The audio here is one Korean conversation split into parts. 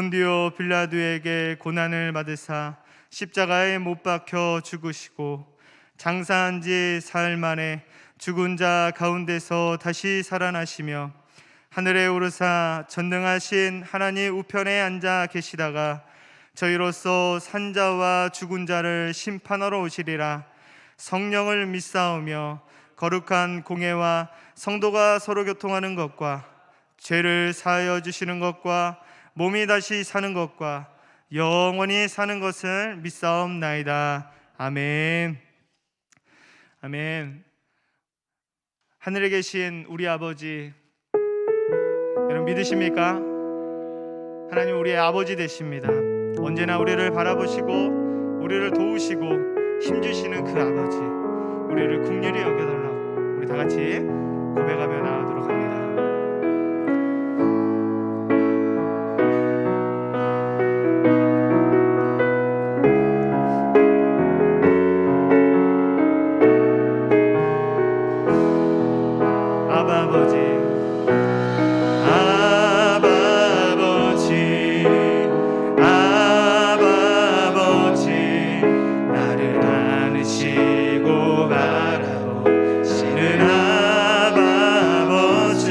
본디오 빌라도에게 고난을 받으사 십자가에 못 박혀 죽으시고 장사한 지 사흘 만에 죽은 자 가운데서 다시 살아나시며 하늘에 오르사 전능하신 하나님 우편에 앉아 계시다가 저희로서 산자와 죽은 자를 심판하러 오시리라. 성령을 믿사오며 거룩한 공회와 성도가 서로 교통하는 것과 죄를 사하여 주시는 것과 몸이 다시 사는 것과 영원히 사는 것을 믿사옵나이다. 아멘. 아멘. 하늘에 계신 우리 아버지, 여러분 믿으십니까? 하나님 우리의 아버지 되십니다. 언제나 우리를 바라보시고 우리를 도우시고 힘주시는 그 아버지, 우리를 긍휼히 여겨달라고 우리 다 같이 고백하며 나아가도록 합니다. 아바 아버지, 나를 안으시고 바라보시는 아바 아버지,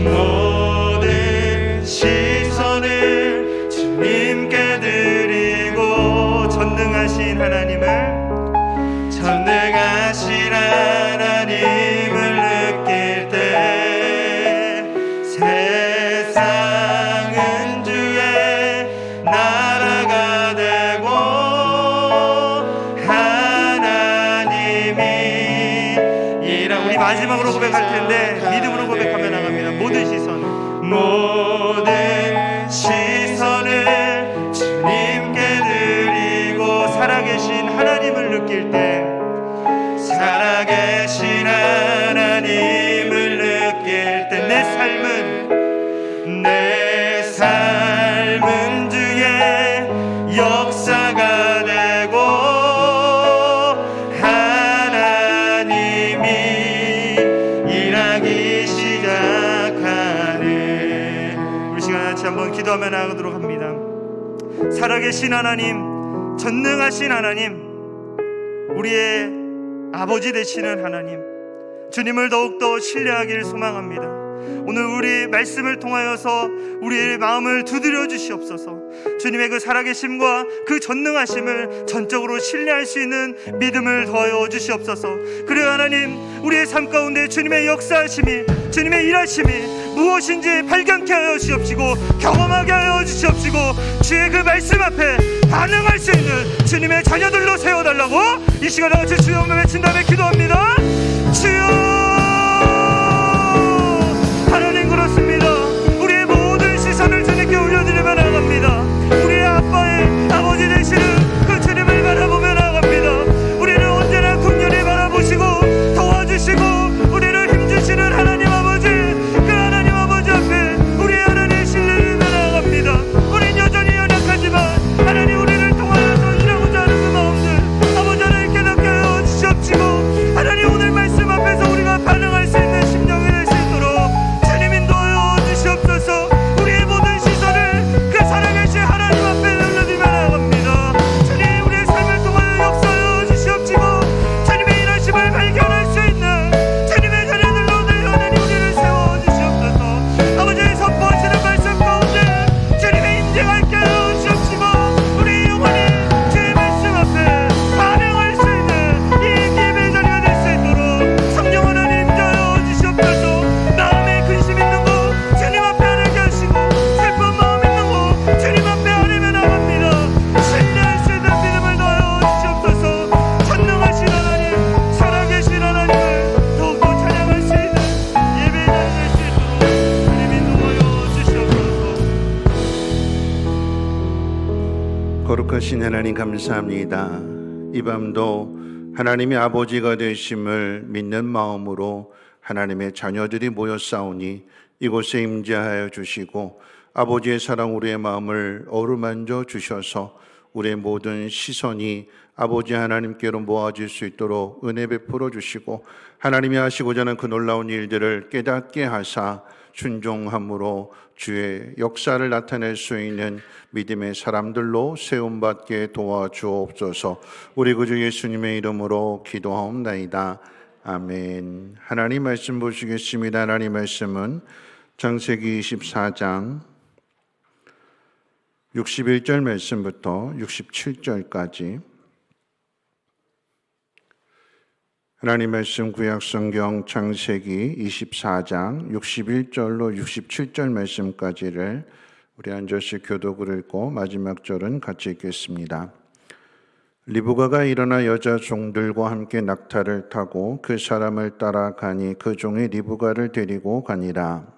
모든 시선을 주님께 드리고 전능하신 하나님을 느낄 때 세상은 주의 나라가 되고 하나님이 우리 마지막으로 고백할 텐데 믿음으로 고백하며 나갑니다. 모든 시선을 주님께 드리고 살아계신 하나님을 느낄 때 살아계신 하나님을 느낄 때 내 삶은 주의 역사가 되고 하나님이 일하기 시작하네. 우리 시간 같이 한번 기도하며 나가도록 합니다. 살아계신 하나님, 전능하신 하나님, 우리의 아버지 되시는 하나님, 주님을 더욱더 신뢰하기를 소망합니다. 오늘 우리 말씀을 통하여서 우리의 마음을 두드려 주시옵소서. 주님의 그 살아계심과 그 전능하심을 전적으로 신뢰할 수 있는 믿음을 더하여 주시옵소서. 그래야 하나님, 우리의 삶 가운데 주님의 역사하심이, 주님의 일하심이 무엇인지 발견케 하여 주시옵시고 경험하게 하여 주시옵시고 주의 그 말씀 앞에 반응할 수 있는 주님의 자녀들로 세워달라고 이 시간에 같이 주여 외친 다음에 기도합니다. 주여, 하나님 그렇습니다. 우리의 모든 시선을 주님께 올려드리며 나갑니다. 우리의 아버지 되시는 그 주님을 바라보며 나갑니다. 우리를 언제나 긍휼히 바라보시고 도와주시고 우리를 힘주시는 하나님 아버지, 그 하나님 아버지 앞에 우리의 하나님 신뢰를 나갑니다. 우린 여전히 연약하지만 하나님 우리를 통하여서 일하고자 하는 그 마음들 아버지 하나님 깨닫게 하여 주시옵시고 하나님 오늘 말씀 앞에서 우리가 반응할 수 있는 심령이 될 수 있도록 주님 인도하여 주시옵소서. 우리의 모든 시선을 그 살아계신 하나님 앞에 올려드리며 나갑니다. 주님 우리의 삶을 통하여 역사하여 주시옵시고 주님의 일하심을 발견할 수 있는 주님의 자녀들로 늘 하나님 우리를 세워주시옵소서. 아버지의 선포하시는 말씀 가운데 주님의 임재하게 하여 주시옵시고 우리 영혼이 주의 말씀 앞에 반응할 수 있는 이 기회의 자리가 될 수 있도록 성령 하나님 임재하여 주시옵소서. 마음에 근심 있는 거 주님 앞에 하나게 하시고 슬픈 마음 있는 거 주님 앞에 하나며 나갑니다. 신뢰할 수 있는 믿음을 더하여 주시옵소서. 전능하신 하나님, 살아계신 하나님을 더욱더 찬양할 수 있는 예배의 자리 될 수 있도록 주님 인도하여 주시옵소서. 거룩하신 하나님 감사합니다. 이 밤도 하나님의 아버지가 되심을 믿는 마음으로 하나님의 자녀들이 모여 싸우니 이곳에 임재하여 주시고 아버지의 사랑 우리의 마음을 어루만져 주셔서 우리의 모든 시선이 아버지 하나님께로 모아질 수 있도록 은혜 베풀어 주시고 하나님이 하시고자 하는 그 놀라운 일들을 깨닫게 하사 순종함으로 주의 역사를 나타낼 수 있는 믿음의 사람들로 세움받게 도와주옵소서. 우리 구주 예수님의 이름으로 기도하옵나이다. 아멘. 하나님 말씀 보시겠습니다. 하나님 말씀은 창세기 24장 61절 말씀부터 67절까지 하나님 말씀 구약성경 창세기 24장 61절로 67절 말씀까지를 우리 한 절씩 교독을 읽고 마지막 절은 같이 읽겠습니다. 리브가가 일어나 여자 종들과 함께 낙타를 타고 그 사람을 따라가니 그 종이 리브가를 데리고 가니라.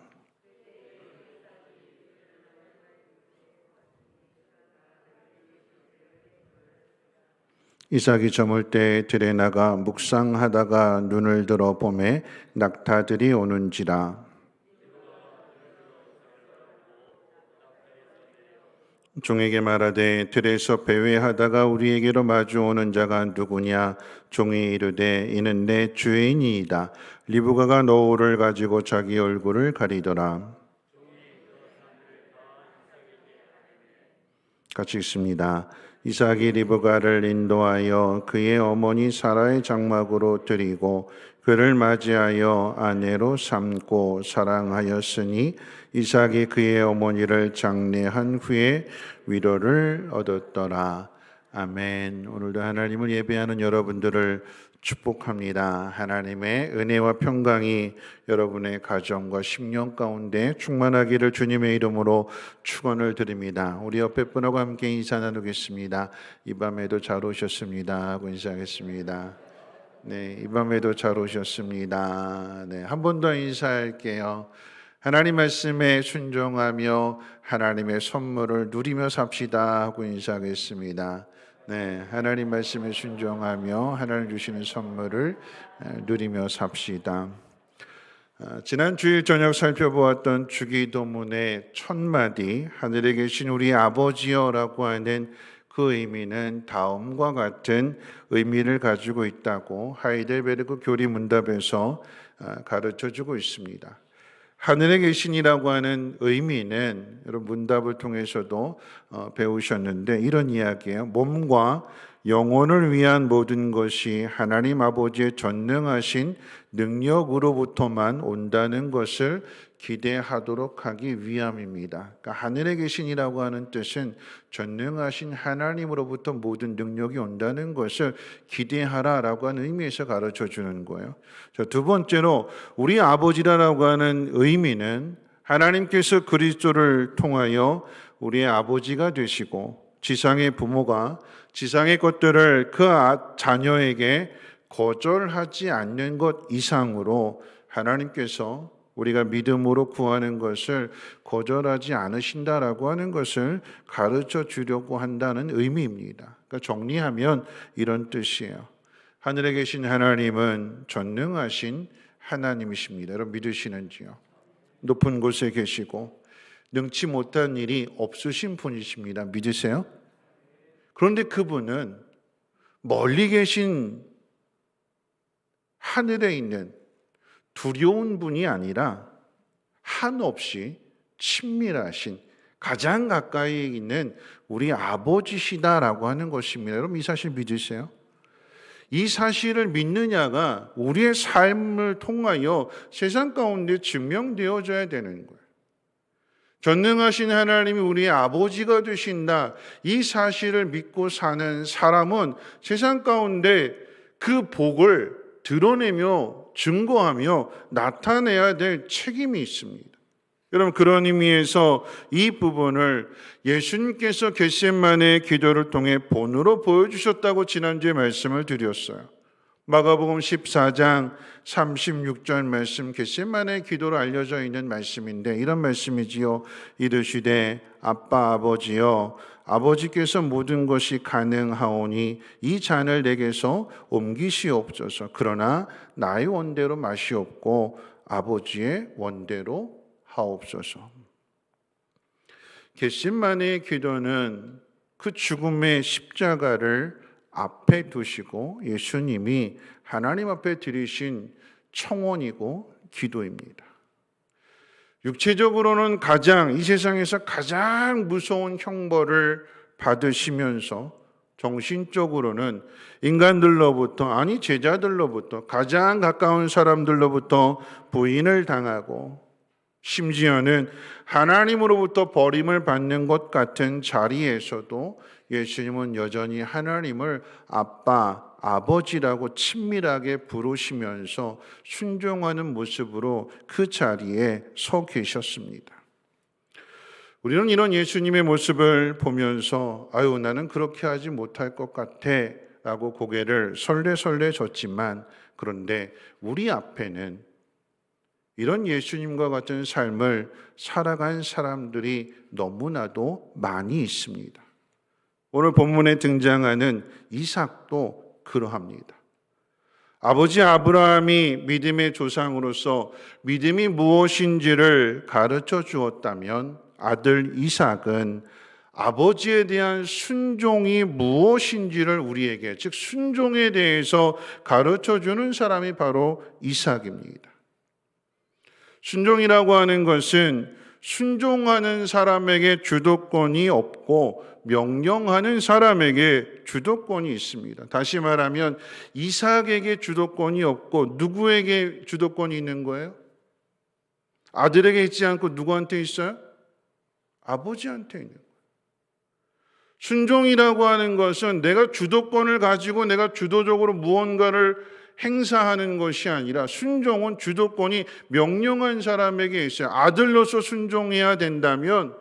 이삭이 저물 때 들에 나가 묵상하다가 눈을 들어 보매 낙타들이 오는지라. 종에게 말하되 들에서 배회하다가 우리에게로 마주오는 자가 누구냐? 종이 이르되 이는 내 주인이이다. 리브가가 노울을 가지고 자기 얼굴을 가리더라. 같이 읽습니다. 이삭이 리브가를 인도하여 그의 어머니 사라의 장막으로 들이고 그를 맞이하여 아내로 삼고 사랑하였으니 이삭이 그의 어머니를 장례한 후에 위로를 얻었더라. 아멘. 오늘도 하나님을 예배하는 여러분들을 축복합니다. 하나님의 은혜와 평강이 여러분의 가정과 심령 가운데 충만하기를 주님의 이름으로 축원을 드립니다. 우리 옆에 분하고 함께 인사 나누겠습니다. 이 밤에도 잘 오셨습니다 하고 인사하겠습니다. 네, 이 밤에도 잘 오셨습니다. 네, 한 번 더 인사할게요. 하나님 말씀에 순종하며 하나님의 선물을 누리며 삽시다 하고 인사하겠습니다. 네, 하나님 말씀에 순종하며 하나님 주시는 선물을 누리며 삽시다. 지난 주일 저녁 살펴보았던 주기도문의 첫 마디 하늘에 계신 우리 아버지여라고 하는 그 의미는 다음과 같은 의미를 가지고 있다고 하이델베르크 교리문답에서 가르쳐주고 있습니다. 하늘에 계신이라고 하는 의미는 여러분 문답을 통해서도 배우셨는데 이런 이야기예요. 몸과 영혼을 위한 모든 것이 하나님 아버지의 전능하신 능력으로부터만 온다는 것을 기대하도록 하기 위함입니다. 그러니까 하늘에 계신이라고 하는 뜻은 전능하신 하나님으로부터 모든 능력이 온다는 것을 기대하라라고 하는 의미에서 가르쳐 주는 거예요. 두 번째로 우리 아버지라고 하는 의미는 하나님께서 그리스도를 통하여 우리의 아버지가 되시고 지상의 부모가 지상의 것들을 그 자녀에게 거절하지 않는 것 이상으로 하나님께서 우리가 믿음으로 구하는 것을 거절하지 않으신다라고 하는 것을 가르쳐 주려고 한다는 의미입니다. 그러니까 정리하면 이런 뜻이에요. 하늘에 계신 하나님은 전능하신 하나님이십니다. 여러분 믿으시는지요? 높은 곳에 계시고 능치 못한 일이 없으신 분이십니다. 믿으세요? 그런데 그분은 멀리 계신 하늘에 있는 두려운 분이 아니라 한없이 친밀하신 가장 가까이 있는 우리 아버지시다라고 하는 것입니다. 여러분 이 사실 믿으세요? 이 사실을 믿느냐가 우리의 삶을 통하여 세상 가운데 증명되어져야 되는 거예요. 전능하신 하나님이 우리의 아버지가 되신다. 이 사실을 믿고 사는 사람은 세상 가운데 그 복을 드러내며 증거하며 나타내야 될 책임이 있습니다. 여러분 그런 의미에서 이 부분을 예수님께서 겟세마네의 기도를 통해 본으로 보여주셨다고 지난주에 말씀을 드렸어요. 마가복음 14장 36절 말씀 겟세마네의 기도로 알려져 있는 말씀인데 이런 말씀이지요. 이르시되 아빠 아버지여 아버지께서 모든 것이 가능하오니 이 잔을 내게서 옮기시옵소서. 그러나 나의 원대로 마시옵고 아버지의 원대로 하옵소서. 겟세마네의 기도는 그 죽음의 십자가를 앞에 두시고 예수님이 하나님 앞에 드리신 청원이고 기도입니다. 육체적으로는 이 세상에서 가장 무서운 형벌을 받으시면서 정신적으로는 인간들로부터 제자들로부터 가장 가까운 사람들로부터 부인을 당하고 심지어는 하나님으로부터 버림을 받는 것 같은 자리에서도 예수님은 여전히 하나님을 아빠, 아버지라고 친밀하게 부르시면서 순종하는 모습으로 그 자리에 서 계셨습니다. 우리는 이런 예수님의 모습을 보면서 나는 그렇게 하지 못할 것 같아 라고 고개를 설레설레 졌지만 그런데 우리 앞에는 이런 예수님과 같은 삶을 살아간 사람들이 너무나도 많이 있습니다. 오늘 본문에 등장하는 이삭도 그러합니다. 아버지 아브라함이 믿음의 조상으로서 믿음이 무엇인지를 가르쳐 주었다면 아들 이삭은 아버지에 대한 순종이 무엇인지를 우리에게, 즉 순종에 대해서 가르쳐 주는 사람이 바로 이삭입니다. 순종이라고 하는 것은 순종하는 사람에게 주도권이 없고 명령하는 사람에게 주도권이 있습니다. 다시 말하면 이삭에게 주도권이 없고 누구에게 주도권이 있는 거예요? 아들에게 있지 않고 누구한테 있어요? 아버지한테 있는 거예요. 순종이라고 하는 것은 내가 주도권을 가지고 내가 주도적으로 무언가를 행사하는 것이 아니라, 순종은 주도권이 명령한 사람에게 있어요. 아들로서 순종해야 된다면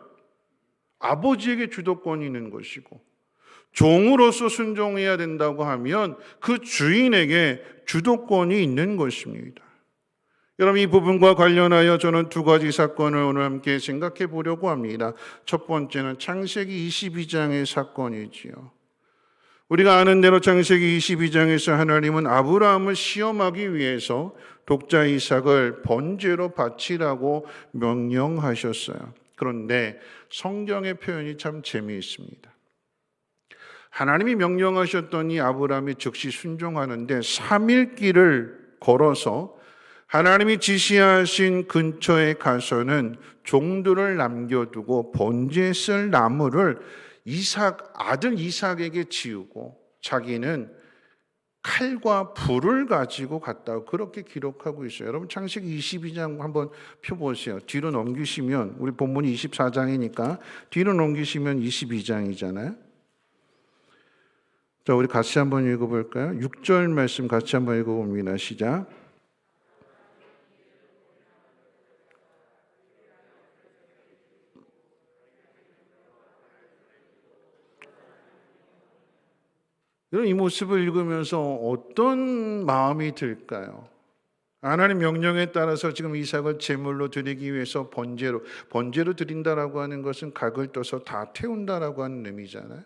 아버지에게 주도권이 있는 것이고, 종으로서 순종해야 된다고 하면 그 주인에게 주도권이 있는 것입니다. 여러분, 이 부분과 관련하여 저는 두 가지 사건을 오늘 함께 생각해 보려고 합니다. 첫 번째는 창세기 22장의 사건이지요. 우리가 아는 대로 창세기 22장에서 하나님은 아브라함을 시험하기 위해서 독자 이삭을 번제로 바치라고 명령하셨어요. 그런데 성경의 표현이 참 재미있습니다. 하나님이 명령하셨더니 아브라함이 즉시 순종하는데 3일 길을 걸어서 하나님이 지시하신 근처에 가서는 종들을 남겨두고 번제에 쓸 나무를 아들 이삭에게 지우고 자기는 칼과 불을 가지고 갔다고 그렇게 기록하고 있어요. 여러분, 창세기 22장 한번 펴보세요. 뒤로 넘기시면, 우리 본문이 24장이니까 뒤로 넘기시면 22장이잖아요. 자, 우리 같이 한번 읽어볼까요? 6절 말씀 같이 한번 읽어봅니다. 시작. 이 모습을 읽으면서 어떤 마음이 들까요? 하나님 명령에 따라서 지금 이삭을 제물로 드리기 위해서 번제로 드린다라고 하는 것은 각을 떠서 다 태운다라고 하는 의미잖아요.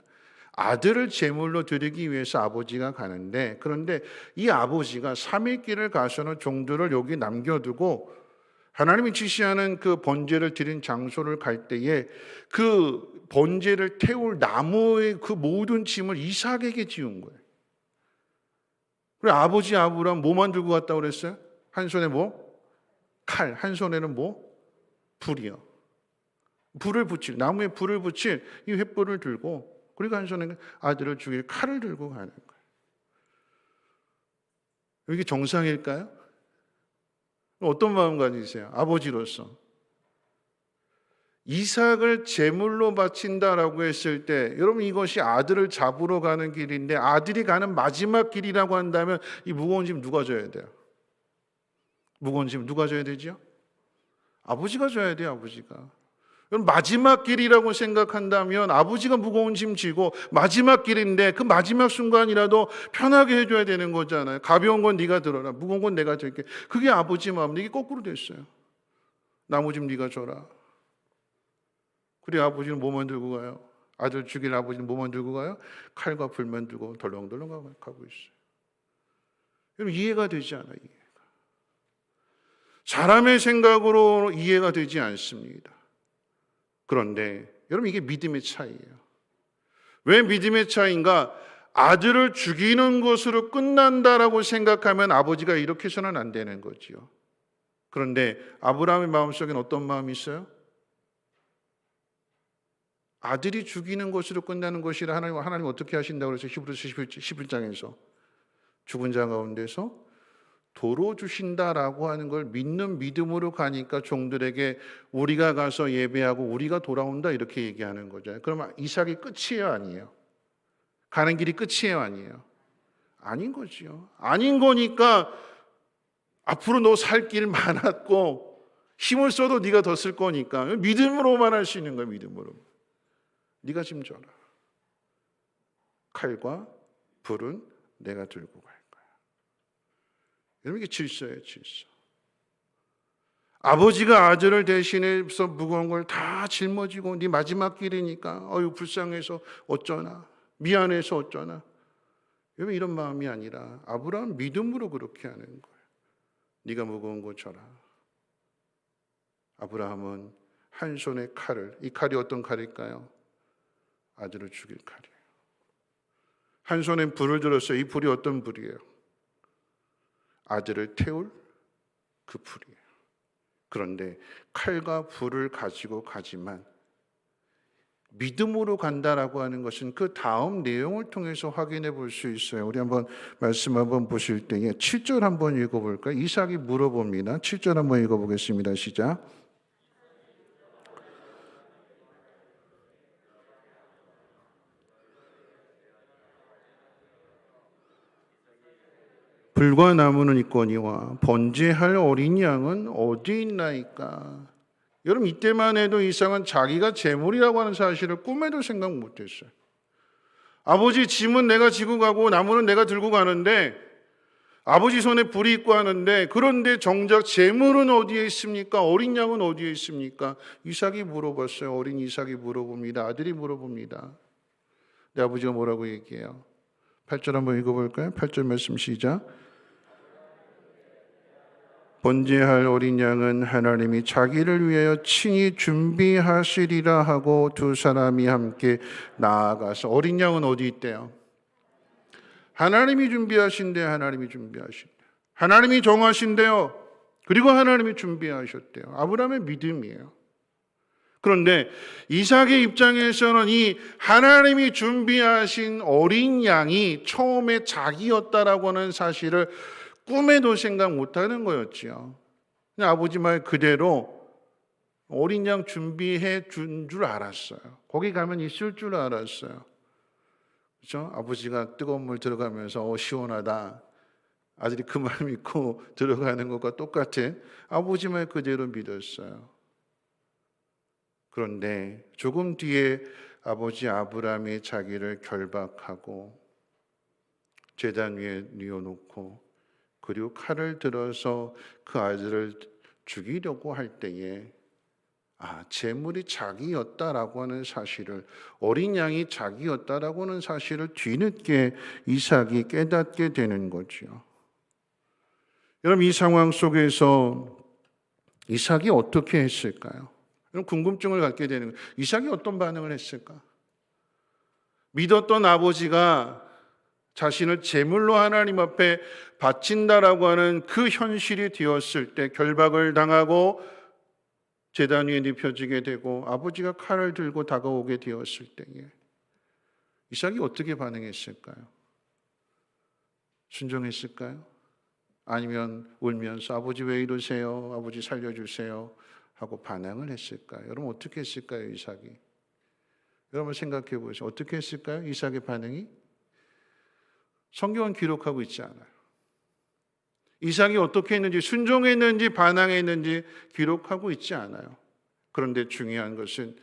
아들을 제물로 드리기 위해서 아버지가 가는데, 그런데 이 아버지가 3일 길을 가서는 종들을 여기 남겨두고 하나님이 지시하는 그 번제를 드린 장소를 갈 때에 그 번제를 태울 나무의 그 모든 짐을 이삭에게 지운 거예요. 그리고 아버지 아브라함 뭐만 들고 갔다고 그랬어요? 한 손에 뭐? 칼. 한 손에는 뭐? 불이요. 불을 붙일, 나무에 불을 붙일 이 횃불을 들고, 그리고 한 손에 아들을 죽일 칼을 들고 가는 거예요. 이게 정상일까요? 어떤 마음 가지세요? 아버지로서 이삭을 제물로 바친다라고 했을 때, 여러분, 이것이 아들을 잡으러 가는 길인데 아들이 가는 마지막 길이라고 한다면 이 무거운 짐 누가 져야 돼요? 무거운 짐 누가 져야 되죠? 아버지가 져야 돼요. 아버지가. 여러분, 마지막 길이라고 생각한다면 아버지가 무거운 짐 지고, 마지막 길인데 그 마지막 순간이라도 편하게 해줘야 되는 거잖아요. 가벼운 건 네가 들어라, 무거운 건 내가 들게. 그게 아버지 마음. 이게 거꾸로 됐어요. 나무 좀 네가 줘라. 그래, 아버지는 뭐만 들고 가요? 아들 죽일 아버지는 뭐만 들고 가요? 칼과 불만 들고 덜렁덜렁 가고 있어요. 여러분, 이해가 되지 않아요. 이해가. 사람의 생각으로 이해가 되지 않습니다. 그런데 여러분, 이게 믿음의 차이예요. 왜 믿음의 차이인가? 아들을 죽이는 것으로 끝난다라고 생각하면 아버지가 이렇게 해서는 안 되는 거지요. 그런데 아브라함의 마음속에는 어떤 마음이 있어요? 아들이 죽이는 것으로 끝나는 것이라 하나님 어떻게 하신다고 그래서 히브리서 11장에서 죽은 자 가운데서 도로 주신다라고 하는 걸 믿는 믿음으로 가니까 종들에게 우리가 가서 예배하고 우리가 돌아온다 이렇게 얘기하는 거죠. 그러면 이삭이 끝이에요, 아니에요? 가는 길이 끝이에요, 아니에요? 아닌 거지요. 아닌 거니까 앞으로 너 살 길 많았고 힘을 써도 네가 더 쓸 거니까 믿음으로만 할 수 있는 거예요. 믿음으로. 네가 짐 져라. 칼과 불은 내가 들고 갈 거야. 여러분, 이게 질서예요, 질서. 아버지가 아들을 대신해서 무거운 걸 다 짊어지고 네 마지막 길이니까 불쌍해서 어쩌나, 미안해서 어쩌나. 여러분, 이런 마음이 아니라 아브라함 믿음으로 그렇게 하는 거예요. 네가 무거운 거 져라. 아브라함은 한 손에 칼을, 이 칼이 어떤 칼일까요? 아들을 죽일 칼이에요. 한 손엔 불을 들었어요. 이 불이 어떤 불이에요? 아들을 태울 그 불이에요. 그런데 칼과 불을 가지고 가지만 믿음으로 간다라고 하는 것은 그 다음 내용을 통해서 확인해 볼 수 있어요. 우리 한번 말씀 한번 보실 때에 7절 한번 읽어볼까요? 이삭이 물어봅니다. 7절 한번 읽어보겠습니다. 시작. 불과 나무는 있거니와 번제할 어린 양은 어디 있나이까? 여러분, 이때만 해도 이삭은 자기가 재물이라고 하는 사실을 꿈에도 생각 못했어요. 아버지, 짐은 내가 지고 가고 나무는 내가 들고 가는데, 아버지 손에 불이 있고 하는데, 그런데 정작 재물은 어디에 있습니까? 어린 양은 어디에 있습니까? 이삭이 물어봤어요. 어린 이삭이 물어봅니다. 아들이 물어봅니다. 내 아버지가 뭐라고 얘기해요? 8절 한번 읽어볼까요? 8절 말씀 시작. 번제할 어린 양은 하나님이 자기를 위하여 친히 준비하시리라 하고 두 사람이 함께 나아가서, 어린 양은 어디 있대요? 하나님이 준비하신대. 하나님이 준비하신대. 하나님이 정하신대요. 그리고 하나님이 준비하셨대요. 아브라함의 믿음이에요. 그런데 이삭의 입장에서는 이 하나님이 준비하신 어린 양이 처음에 자기였다라고 하는 사실을 꿈에도 생각 못하는 거였지요. 그냥 아버지 말 그대로 어린 양 준비해 준 줄 알았어요. 거기 가면 있을 줄 알았어요. 그렇죠? 아버지가 뜨거운 물 들어가면서 시원하다. 아들이 그 말 믿고 들어가는 것과 똑같은 아버지 말 그대로 믿었어요. 그런데 조금 뒤에 아버지 아브라함이 자기를 결박하고 제단 위에 뉘어놓고 그리고 칼을 들어서 그 아들을 죽이려고 할 때에 재물이 자기였다라고 하는 사실을, 어린 양이 자기였다라고 하는 사실을 뒤늦게 이삭이 깨닫게 되는 거죠. 여러분, 이 상황 속에서 이삭이 어떻게 했을까요? 여러분, 궁금증을 갖게 되는 거예요. 이삭이 어떤 반응을 했을까? 믿었던 아버지가 자신을 제물로 하나님 앞에 바친다라고 하는 그 현실이 되었을 때, 결박을 당하고 제단 위에 눕혀지게 되고 아버지가 칼을 들고 다가오게 되었을 때에 이삭이 어떻게 반응했을까요? 순종했을까요? 아니면 울면서 아버지 왜 이러세요? 아버지 살려주세요 하고 반항을 했을까요? 여러분, 어떻게 했을까요? 이삭이? 여러분 생각해 보세요. 어떻게 했을까요? 이삭의 반응이? 성경은 기록하고 있지 않아요. 이삭이 어떻게 했는지, 순종했는지 반항했는지 기록하고 있지 않아요. 그런데 중요한 것은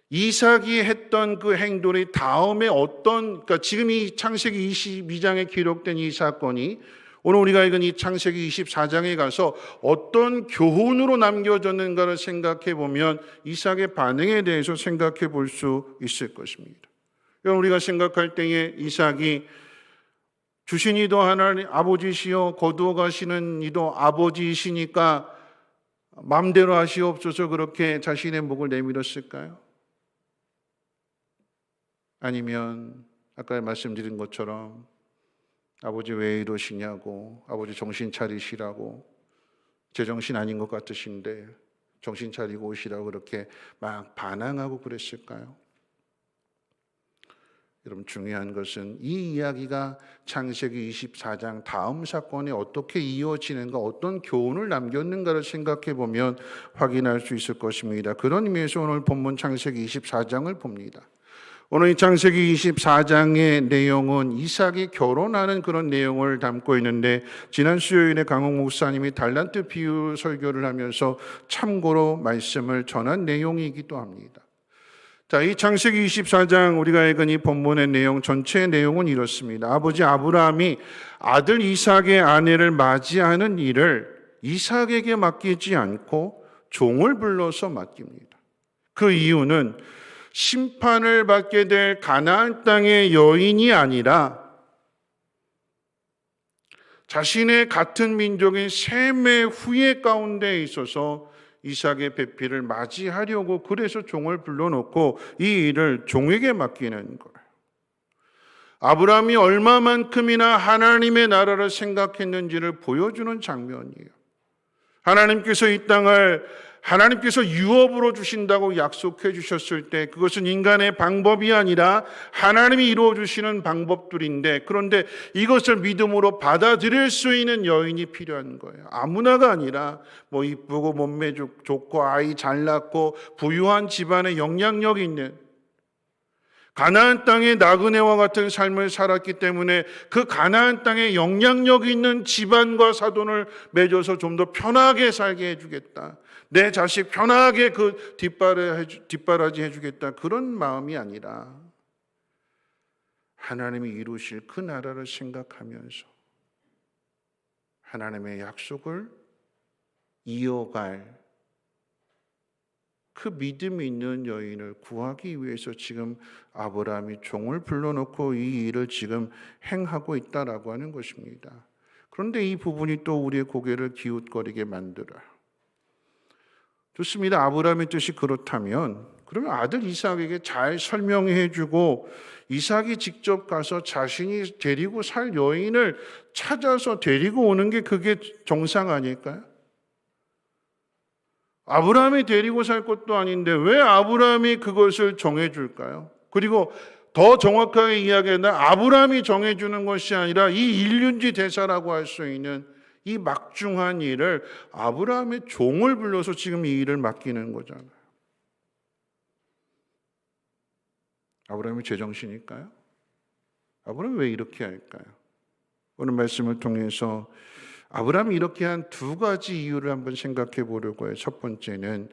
이삭이 했던 그 행동이 다음에 그러니까 지금 이 창세기 22장에 기록된 이 사건이 오늘 우리가 읽은 이 창세기 24장에 가서 어떤 교훈으로 남겨졌는가를 생각해 보면 이삭의 반응에 대해서 생각해 볼 수 있을 것입니다. 우리가 생각할 때에 이삭이 주신 이도 하나님 아버지시요 거두어 가시는 이도 아버지이시니까 마음대로 하시옵소서 그렇게 자신의 목을 내밀었을까요? 아니면 아까 말씀드린 것처럼 아버지 왜 이러시냐고, 아버지 정신 차리시라고, 제정신 아닌 것 같으신데 정신 차리고 오시라고 그렇게 막 반항하고 그랬을까요? 여러분, 중요한 것은 이 이야기가 창세기 24장 다음 사건에 어떻게 이어지는가, 어떤 교훈을 남겼는가를 생각해 보면 확인할 수 있을 것입니다. 그런 의미에서 오늘 본문 창세기 24장을 봅니다. 오늘 이 창세기 24장의 내용은 이삭이 결혼하는 그런 내용을 담고 있는데, 지난 수요일에 강홍 목사님이 달란트 비유 설교를 하면서 참고로 말씀을 전한 내용이기도 합니다. 자, 이 창세기 24장 우리가 읽은 이 본문의 내용, 전체의 내용은 이렇습니다. 아버지 아브라함이 아들 이삭의 아내를 맞이하는 일을 이삭에게 맡기지 않고 종을 불러서 맡깁니다. 그 이유는 심판을 받게 될 가나안 땅의 여인이 아니라 자신의 같은 민족인 셈의 후예 가운데 있어서 이삭의 배필을 맞이하려고 그래서 종을 불러놓고 이 일을 종에게 맡기는 거예요. 아브라함이 얼마만큼이나 하나님의 나라를 생각했는지를 보여주는 장면이에요. 하나님께서 이 땅을 하나님께서 유업으로 주신다고 약속해 주셨을 때 그것은 인간의 방법이 아니라 하나님이 이루어 주시는 방법들인데, 그런데 이것을 믿음으로 받아들일 수 있는 여인이 필요한 거예요. 아무나가 아니라 뭐 이쁘고 몸매 좋고 아이 잘 낳고 부유한 집안에 영향력이 있는, 가나안 땅의 나그네와 같은 삶을 살았기 때문에 그 가나안 땅에 영향력 있는 집안과 사돈을 맺어서 좀 더 편하게 살게 해주겠다, 내 자식 편하게 그 뒷바라지 해주겠다, 그런 마음이 아니라 하나님이 이루실 그 나라를 생각하면서 하나님의 약속을 이어갈 그 믿음이 있는 여인을 구하기 위해서 지금 아브라함이 종을 불러놓고 이 일을 지금 행하고 있다라고 하는 것입니다. 그런데 이 부분이 또 우리의 고개를 기웃거리게 만들어요. 좋습니다. 아브라함의 뜻이 그렇다면 그러면 아들 이삭에게 잘 설명해 주고 이삭이 직접 가서 자신이 데리고 살 여인을 찾아서 데리고 오는 게 그게 정상 아닐까요? 아브라함이 데리고 살 것도 아닌데 왜 아브라함이 그것을 정해줄까요? 그리고 더 정확하게 이야기하면 아브라함이 정해주는 것이 아니라 이 일륜지 대사라고 할 수 있는 이 막중한 일을 아브라함의 종을 불러서 지금 이 일을 맡기는 거잖아요. 아브라함이 제정신일까요? 아브라함이 왜 이렇게 할까요? 오늘 말씀을 통해서 아브라함이 이렇게 한 두 가지 이유를 한번 생각해 보려고 해요. 첫 번째는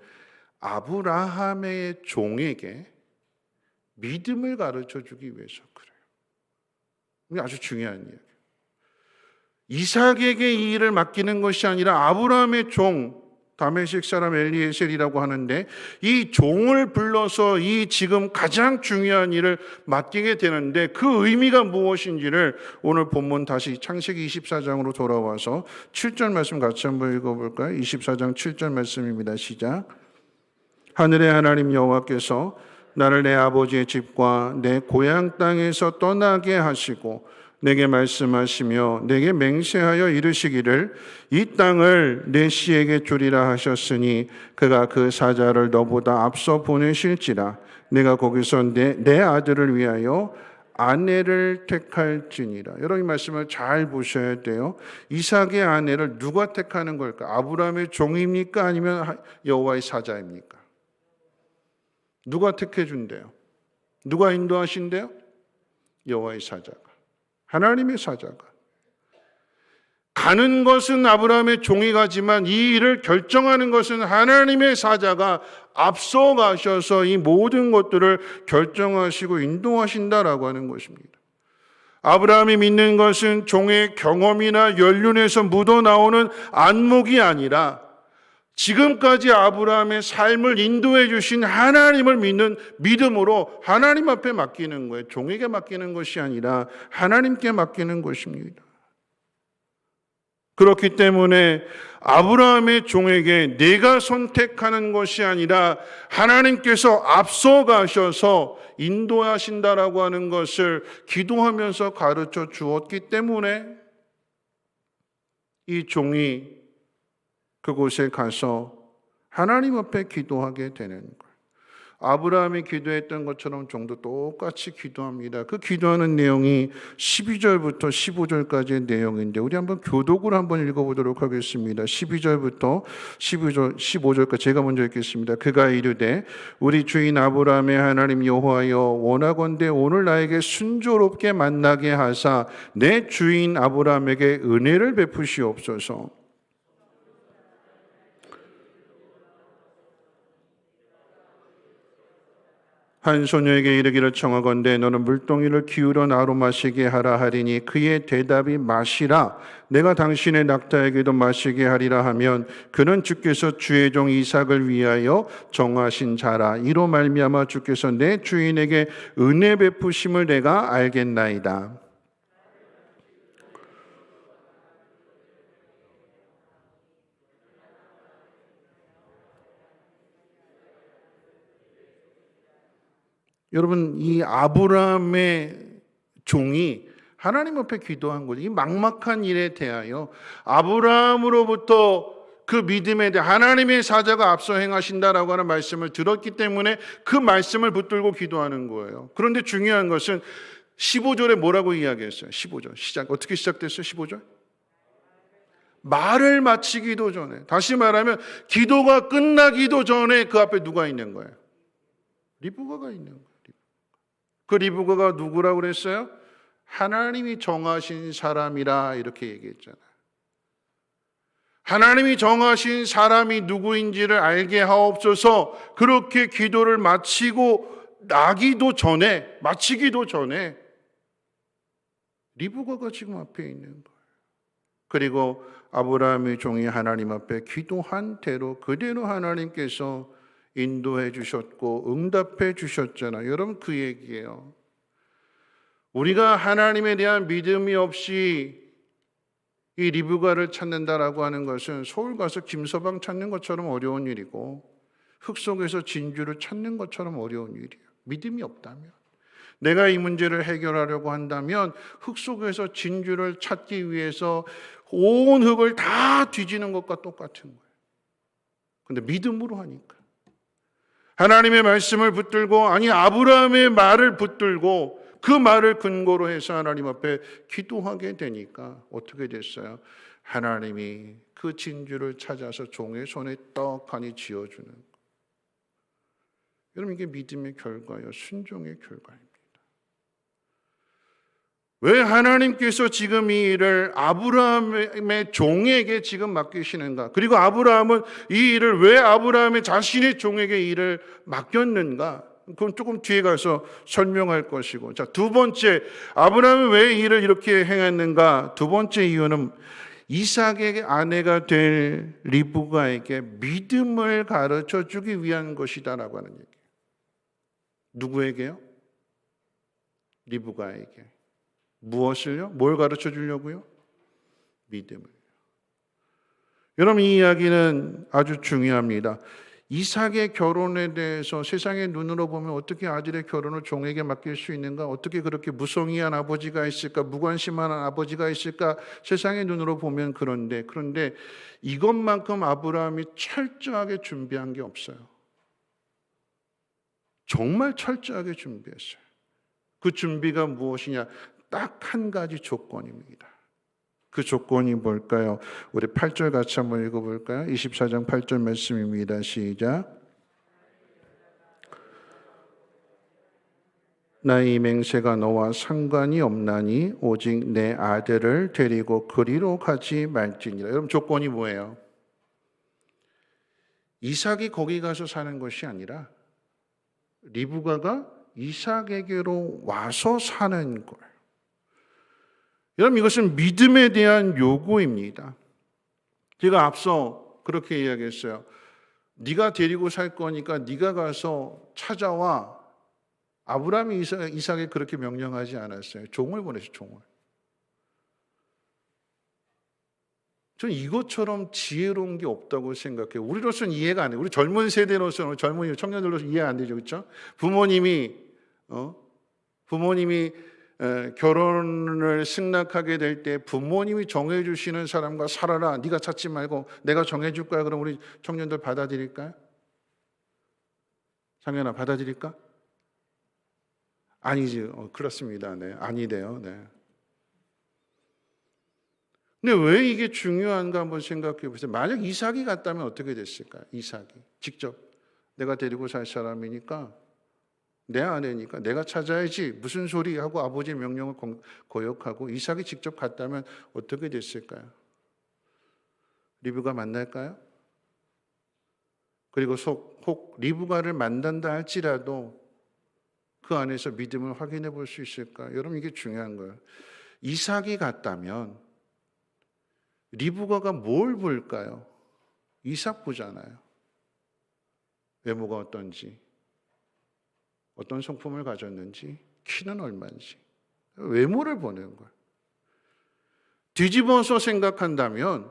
아브라함의 종에게 믿음을 가르쳐 주기 위해서 그래요. 이게 아주 중요한 이야기예요. 이삭에게 이 일을 맡기는 것이 아니라 아브라함의 종, 다메섹 사람 엘리에셀이라고 하는데 이 종을 불러서 이 지금 가장 중요한 일을 맡기게 되는데 그 의미가 무엇인지를 오늘 본문 다시 창세기 24장으로 돌아와서 7절 말씀 같이 한번 읽어볼까요? 24장 7절 말씀입니다. 시작. 하늘의 하나님 여호와께서 나를 내 아버지의 집과 내 고향 땅에서 떠나게 하시고 내게 말씀하시며 내게 맹세하여 이르시기를 이 땅을 내 씨에게 주리라 하셨으니 그가 그 사자를 너보다 앞서 보내실지라 내가 거기서 내 아들을 위하여 아내를 택할지니라. 여러분 이 말씀을 잘 보셔야 돼요. 이삭의 아내를 누가 택하는 걸까? 아브라함의 종입니까? 아니면 여호와의 사자입니까? 누가 택해 준대요? 누가 인도하신대요? 여호와의 사자가, 하나님의 사자가. 가는 것은 아브라함의 종이 가지만 이 일을 결정하는 것은 하나님의 사자가 앞서 가셔서 이 모든 것들을 결정하시고 인도하신다라고 하는 것입니다. 아브라함이 믿는 것은 종의 경험이나 연륜에서 묻어나오는 안목이 아니라 지금까지 아브라함의 삶을 인도해 주신 하나님을 믿는 믿음으로 하나님 앞에 맡기는 거예요. 종에게 맡기는 것이 아니라 하나님께 맡기는 것입니다. 그렇기 때문에 아브라함의 종에게 내가 선택하는 것이 아니라 하나님께서 앞서 가셔서 인도하신다라고 하는 것을 기도하면서 가르쳐 주었기 때문에 이 종이 그곳에 가서 하나님 앞에 기도하게 되는 거예요. 아브라함이 기도했던 것처럼 종도 똑같이 기도합니다. 그 기도하는 내용이 12절부터 15절까지의 내용인데 우리 한번 교독을 한번 읽어보도록 하겠습니다. 12절부터 15절까지 제가 먼저 읽겠습니다. 그가 이르되 우리 주인 아브라함의 하나님 여호와여 원하건대 오늘 나에게 순조롭게 만나게 하사 내 주인 아브라함에게 은혜를 베푸시옵소서. 한 소녀에게 이르기를 청하건대 너는 물동이를 기울여 나로 마시게 하라 하리니 그의 대답이 마시라 내가 당신의 낙타에게도 마시게 하리라 하면 그는 주께서 주의 종 이삭을 위하여 정하신 자라 이로 말미암아 주께서 내 주인에게 은혜 베푸심을 내가 알겠나이다. 여러분 이 아브라함의 종이 하나님 앞에 기도한 거죠. 이 막막한 일에 대하여 아브라함으로부터 그 믿음에 대해 하나님의 사자가 앞서 행하신다라고 하는 말씀을 들었기 때문에 그 말씀을 붙들고 기도하는 거예요. 그런데 중요한 것은 15절에 뭐라고 이야기했어요? 15절 시작. 어떻게 시작됐어요? 15절? 말을 마치기도 전에, 다시 말하면 기도가 끝나기도 전에 그 앞에 누가 있는 거예요? 리브가가 있는 거예요. 그 리브가가 누구라고 그랬어요? 하나님이 정하신 사람이라 이렇게 얘기했잖아요. 하나님이 정하신 사람이 누구인지를 알게 하옵소서. 그렇게 기도를 마치기도 전에 리브가가 지금 앞에 있는 거예요. 그리고 아브라함의 종이 하나님 앞에 기도한 대로 그대로 하나님께서 인도해 주셨고 응답해 주셨잖아요. 여러분, 그 얘기예요. 우리가 하나님에 대한 믿음이 없이 이 리브가를 찾는다라고 하는 것은 서울 가서 김서방 찾는 것처럼 어려운 일이고 흙 속에서 진주를 찾는 것처럼 어려운 일이에요. 믿음이 없다면, 내가 이 문제를 해결하려고 한다면 흙 속에서 진주를 찾기 위해서 온 흙을 다 뒤지는 것과 똑같은 거예요. 근데 믿음으로 하니까, 하나님의 말씀을 붙들고, 아니 아브라함의 말을 붙들고 그 말을 근거로 해서 하나님 앞에 기도하게 되니까 어떻게 됐어요? 하나님이 그 진주를 찾아서 종의 손에 떡하니 쥐어주는 거예요. 여러분, 이게 믿음의 결과예요. 순종의 결과입니다. 왜 하나님께서 지금 이 일을 아브라함의 종에게 지금 맡기시는가? 그리고 아브라함은 이 일을 왜 아브라함의 자신의 종에게 이 일을 맡겼는가? 그건 조금 뒤에 가서 설명할 것이고, 자, 두 번째, 아브라함이 왜 이 일을 이렇게 행했는가? 두 번째 이유는 이삭의 아내가 될 리브가에게 믿음을 가르쳐 주기 위한 것이다라고 하는 얘기예요. 누구에게요? 리브가에게. 무엇을요? 뭘 가르쳐 주려고요? 믿음을. 여러분, 이 이야기는 아주 중요합니다. 이삭의 결혼에 대해서 세상의 눈으로 보면 어떻게 아들의 결혼을 종에게 맡길 수 있는가? 어떻게 그렇게 무성의한 아버지가 있을까? 무관심한 아버지가 있을까? 세상의 눈으로 보면 그런데 이것만큼 아브라함이 철저하게 준비한 게 없어요. 정말 철저하게 준비했어요. 그 준비가 무엇이냐? 딱 한 가지 조건입니다. 그 조건이 뭘까요? 우리 8절 같이 한번 읽어볼까요? 24장 8절 말씀입니다. 시작. 나의 맹세가 너와 상관이 없나니 오직 내 아들을 데리고 그리로 가지 말지니라. 여러분, 조건이 뭐예요? 이삭이 거기 가서 사는 것이 아니라 리브가가 이삭에게로 와서 사는 거예요. 여러분, 이것은 믿음에 대한 요구입니다. 제가 앞서 그렇게 이야기했어요. 네가 데리고 살 거니까 네가 가서 찾아와. 아브라함이 이삭에 그렇게 명령하지 않았어요. 종을 보내서 종을. 저는 이것처럼 지혜로운 게 없다고 생각해요. 우리로서는 이해가 안 돼요. 우리 젊은 세대로서는, 젊은 청년들로서 이해가 안 되죠, 그렇죠? 부모님이 결혼을 승낙하게 될 때 부모님이 정해주시는 사람과 살아라. 네가 찾지 말고 내가 정해줄 거야. 그럼 우리 청년들 받아들일까요? 상현아, 받아들일까? 아니지. 그렇습니다. 네, 아니래요. 네. 근데 왜 이게 중요한가 한번 생각해 보세요. 만약 이삭이 갔다면 어떻게 됐을까요? 이삭이 직접 내가 데리고 살 사람이니까, 내 아내니까 내가 찾아야지, 무슨 소리 하고 아버지의 명령을 거역하고 이삭이 직접 갔다면 어떻게 됐을까요? 리브가 만날까요? 그리고 혹 리브가를 만난다 할지라도 그 안에서 믿음을 확인해 볼 수 있을까? 여러분, 이게 중요한 거예요. 이삭이 갔다면 리브가가 뭘 볼까요? 이삭 보잖아요. 외모가 어떤지, 어떤 성품을 가졌는지, 키는 얼마인지, 외모를 보는 거예요. 뒤집어서 생각한다면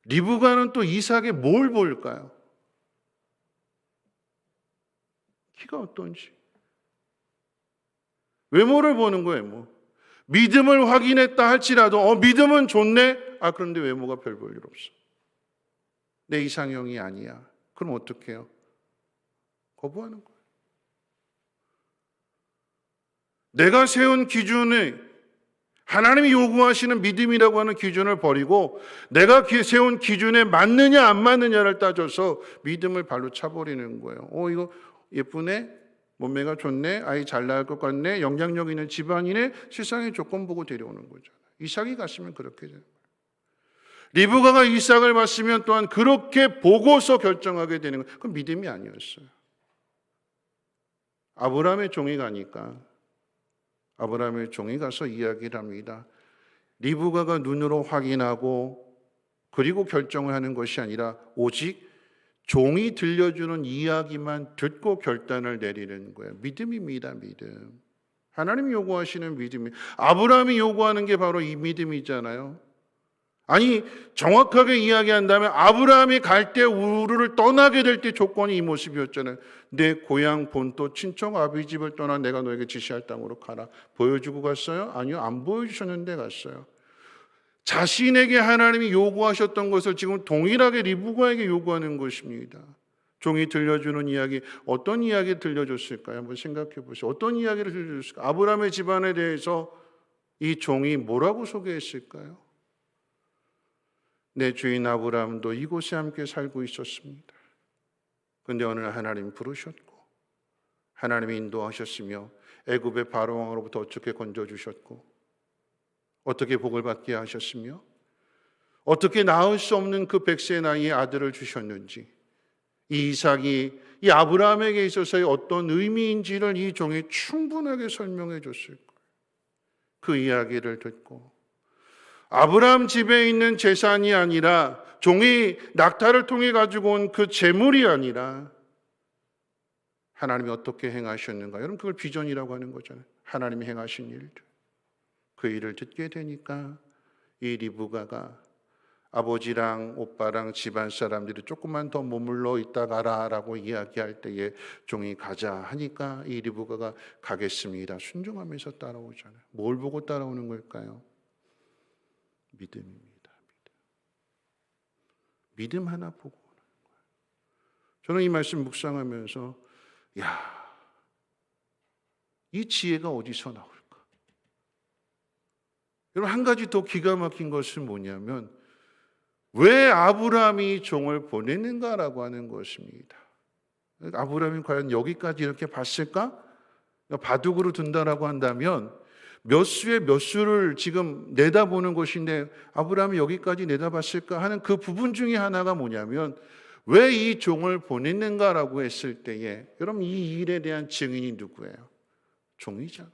리브가는 또 이삭에 뭘 볼까요? 키가 어떤지, 외모를 보는 거예요. 외모. 믿음을 확인했다 할지라도 믿음은 좋네. 그런데 외모가 별 볼 일 없어. 내 이상형이 아니야. 그럼 어떻게 해요? 거부하는 거예요. 내가 세운 기준을, 하나님이 요구하시는 믿음이라고 하는 기준을 버리고 내가 세운 기준에 맞느냐 안 맞느냐를 따져서 믿음을 발로 차버리는 거예요. 이거 예쁘네, 몸매가 좋네, 아이 잘 낳을 것 같네, 영향력 있는 집안이네, 세상의 조건 보고 데려오는 거잖아요. 이삭이 갔으면 그렇게 돼요. 리브가가 이삭을 봤으면 또한 그렇게 보고서 결정하게 되는 거예요. 그건 믿음이 아니었어요. 아브라함의 종이 가니까 아브라함의 종이 가서 이야기를 합니다. 리브가가 눈으로 확인하고 그리고 결정을 하는 것이 아니라 오직 종이 들려주는 이야기만 듣고 결단을 내리는 거예요. 믿음입니다. 믿음. 하나님이 요구하시는 믿음이, 아브라함이 요구하는 게 바로 이 믿음이잖아요. 아니, 정확하게 이야기한다면 아브라함이 갈 때 우르를 떠나게 될 때 조건이 이 모습이었잖아요. 내 고향 본토 친척 아비 집을 떠나 내가 너에게 지시할 땅으로 가라. 보여주고 갔어요? 아니요, 안 보여주셨는데 갔어요. 자신에게 하나님이 요구하셨던 것을 지금 동일하게 리브가에게 요구하는 것입니다. 종이 들려주는 이야기, 어떤 이야기 들려줬을까요? 한번 생각해 보세요. 어떤 이야기를 들려줬을까요? 아브라함의 집안에 대해서 이 종이 뭐라고 소개했을까요? 내 주인 아브라함도 이곳에 함께 살고 있었습니다. 그런데 어느 날 하나님 부르셨고 하나님이 인도하셨으며 애굽의 바로 왕으로부터 어떻게 건져주셨고 어떻게 복을 받게 하셨으며 어떻게 낳을 수 없는 그 100세 나이의 아들을 주셨는지, 이 이삭이 이 아브라함에게 있어서의 어떤 의미인지를 이 종이 충분하게 설명해 줬을 거예요. 그 이야기를 듣고 아브라함 집에 있는 재산이 아니라 종이 낙타를 통해 가지고 온 그 재물이 아니라 하나님이 어떻게 행하셨는가, 여러분 그걸 비전이라고 하는 거잖아요. 하나님이 행하신 일들, 그 일을 듣게 되니까 이 리브가가 아버지랑 오빠랑 집안 사람들이 조금만 더 머물러 있다 가라라고 이야기할 때에 종이 가자 하니까 이 리브가가 가겠습니다 순종하면서 따라오잖아요. 뭘 보고 따라오는 걸까요? 믿음입니다. 믿음 하나 보고 오는 거예요. 저는 이 말씀 묵상하면서 이 지혜가 어디서 나올까? 여러분, 한 가지 더 기가 막힌 것은 뭐냐면 왜 아브라함이 종을 보냈는가라고 하는 것입니다. 아브라함이 과연 여기까지 이렇게 봤을까? 바둑으로 둔다라고 한다면 몇 수에 몇 수를 지금 내다보는 것인데 아브라함이 여기까지 내다봤을까 하는 그 부분 중에 하나가 뭐냐면 왜 이 종을 보냈는가라고 했을 때에 여러분 이 일에 대한 증인이 누구예요? 종이잖아요.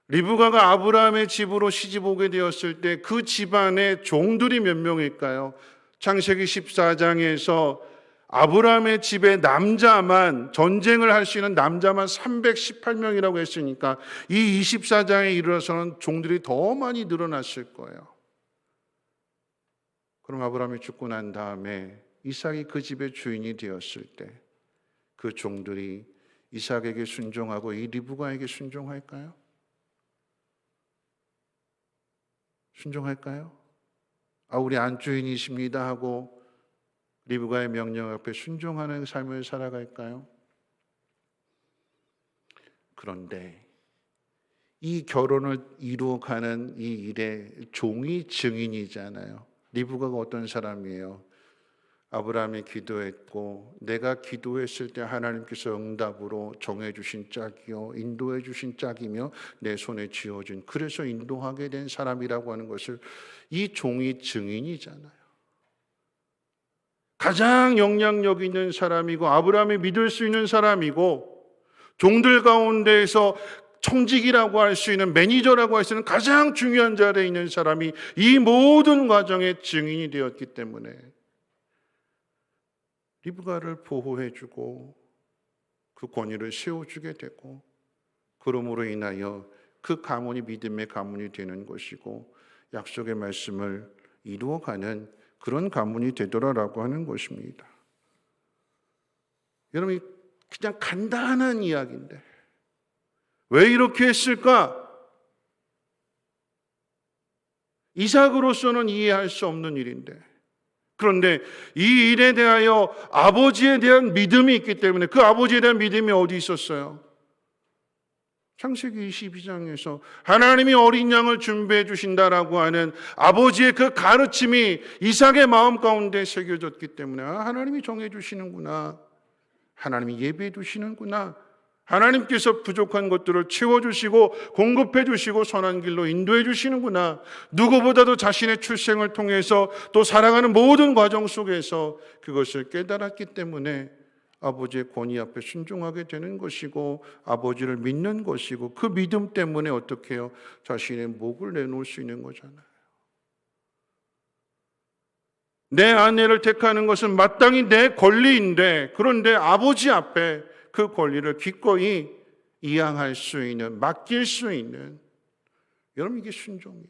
리브가가 아브라함의 집으로 시집 오게 되었을 때 그 집안의 종들이 몇 명일까요? 창세기 14장에서 아브라함의 집에 남자만, 전쟁을 할 수 있는 남자만 318명이라고 했으니까 이 24장에 이르러서는 종들이 더 많이 늘어났을 거예요. 그럼 아브라함이 죽고 난 다음에 이삭이 그 집의 주인이 되었을 때 그 종들이 이삭에게 순종하고 이 리브가에게 순종할까요? 순종할까요? 우리 안주인이십니다 하고 리브가의 명령 앞에 순종하는 삶을 살아갈까요? 그런데 이 결혼을 이루어가는 이 일에 종이 증인이잖아요. 리브가가 어떤 사람이에요? 아브라함이 기도했고 내가 기도했을 때 하나님께서 응답으로 정해주신 짝이요 인도해주신 짝이며 내 손에 쥐어진, 그래서 인도하게 된 사람이라고 하는 것을 이 종이 증인이잖아요. 가장 영향력 있는 사람이고 아브라함이 믿을 수 있는 사람이고 종들 가운데에서 청직이라고 할 수 있는, 매니저라고 할 수 있는 가장 중요한 자리에 있는 사람이 이 모든 과정의 증인이 되었기 때문에 리브가를 보호해주고 그 권위를 세워주게 되고 그러므로 인하여 그 가문이 믿음의 가문이 되는 것이고 약속의 말씀을 이루어가는 그런 가문이 되더라라고 하는 것입니다. 여러분, 그냥 간단한 이야기인데 왜 이렇게 했을까? 이삭으로서는 이해할 수 없는 일인데 그런데 이 일에 대하여 아버지에 대한 믿음이 있기 때문에 그 아버지에 대한 믿음이 어디 있었어요? 창세기 22장에서 하나님이 어린 양을 준비해 주신다라고 하는 아버지의 그 가르침이 이삭의 마음 가운데 새겨졌기 때문에 하나님이 정해 주시는구나, 하나님이 예배해 주시는구나, 하나님께서 부족한 것들을 채워주시고 공급해 주시고 선한 길로 인도해 주시는구나, 누구보다도 자신의 출생을 통해서 또 살아가는 모든 과정 속에서 그것을 깨달았기 때문에 아버지의 권위 앞에 순종하게 되는 것이고 아버지를 믿는 것이고 그 믿음 때문에 어떻게 해요? 자신의 목을 내놓을 수 있는 거잖아요. 내 아내를 택하는 것은 마땅히 내 권리인데 그런데 아버지 앞에 그 권리를 기꺼이 이양할 수 있는, 맡길 수 있는, 여러분 이게 순종이에요.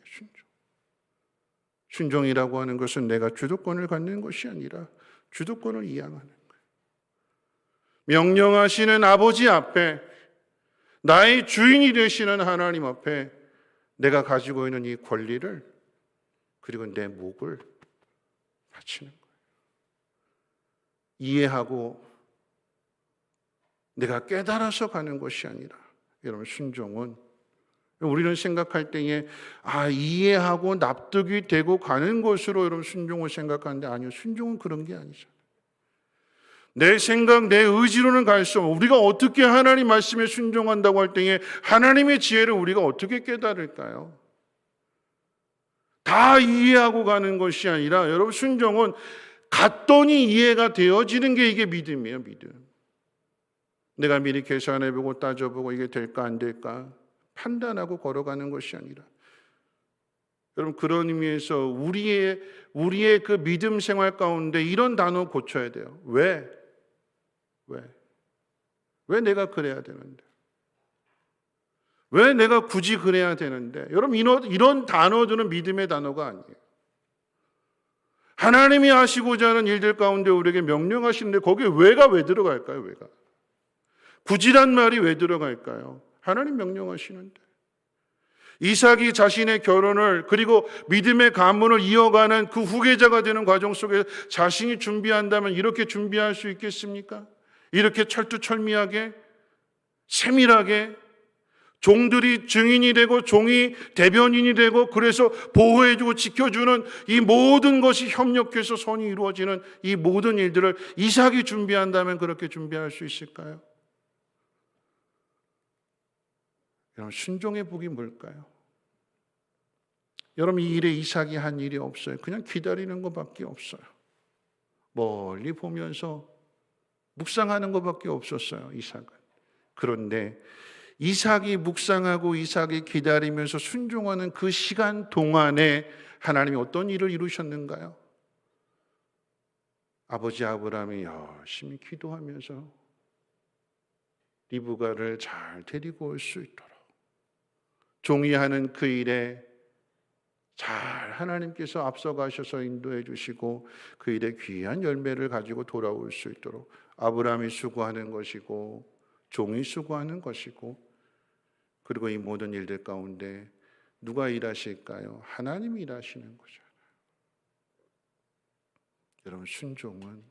순종이라고 하는 것은 내가 주도권을 갖는 것이 아니라 주도권을 이양하는 거예요. 명령하시는 아버지 앞에, 나의 주인이 되시는 하나님 앞에 내가 가지고 있는 이 권리를 그리고 내 목을 바치는 거예요. 이해하고 내가 깨달아서 가는 것이 아니라, 여러분 순종은 우리는 생각할 때에 이해하고 납득이 되고 가는 것으로 여러분 순종을 생각하는데 아니요, 순종은 그런 게 아니죠. 내 생각, 내 의지로는 갈 수 없고 우리가 어떻게 하나님 말씀에 순종한다고 할 때에 하나님의 지혜를 우리가 어떻게 깨달을까요? 다 이해하고 가는 것이 아니라 여러분 순종은 갔더니 이해가 되어지는 게 이게 믿음이에요. 믿음. 내가 미리 계산해보고 따져보고 이게 될까 안 될까 판단하고 걸어가는 것이 아니라, 여러분 그런 의미에서 우리의 그 믿음 생활 가운데 이런 단어 고쳐야 돼요. 왜 내가 그래야 되는데? 왜 내가 굳이 그래야 되는데? 여러분 이런 단어들은 믿음의 단어가 아니에요. 하나님이 하시고자 하는 일들 가운데 우리에게 명령하시는데 거기에 왜가 왜 들어갈까요? 왜가? 굳이란 말이 왜 들어갈까요? 하나님 명령하시는데. 이삭이 자신의 결혼을 그리고 믿음의 가문을 이어가는 그 후계자가 되는 과정 속에 자신이 준비한다면 이렇게 준비할 수 있겠습니까? 이렇게 철두철미하게 세밀하게 종들이 증인이 되고 종이 대변인이 되고 그래서 보호해주고 지켜주는 이 모든 것이 협력해서 선이 이루어지는 이 모든 일들을 이삭이 준비한다면 그렇게 준비할 수 있을까요? 여러분 순종의 복이 뭘까요? 여러분 이 일에 이삭이 한 일이 없어요. 그냥 기다리는 것밖에 없어요. 멀리 보면서 묵상하는 것밖에 없었어요. 이삭은. 그런데 이삭이 묵상하고 이삭이 기다리면서 순종하는 그 시간 동안에 하나님이 어떤 일을 이루셨는가요? 아버지 아브라함이 열심히 기도하면서 리브가를 잘 데리고 올 수 있도록 종이 하는 그 일에 잘 하나님께서 앞서가셔서 인도해 주시고 그 일에 귀한 열매를 가지고 돌아올 수 있도록 아브라함이 수고하는 것이고 종이 수고하는 것이고, 그리고 이 모든 일들 가운데 누가 일하실까요? 하나님이 일하시는 거잖아요. 여러분 순종은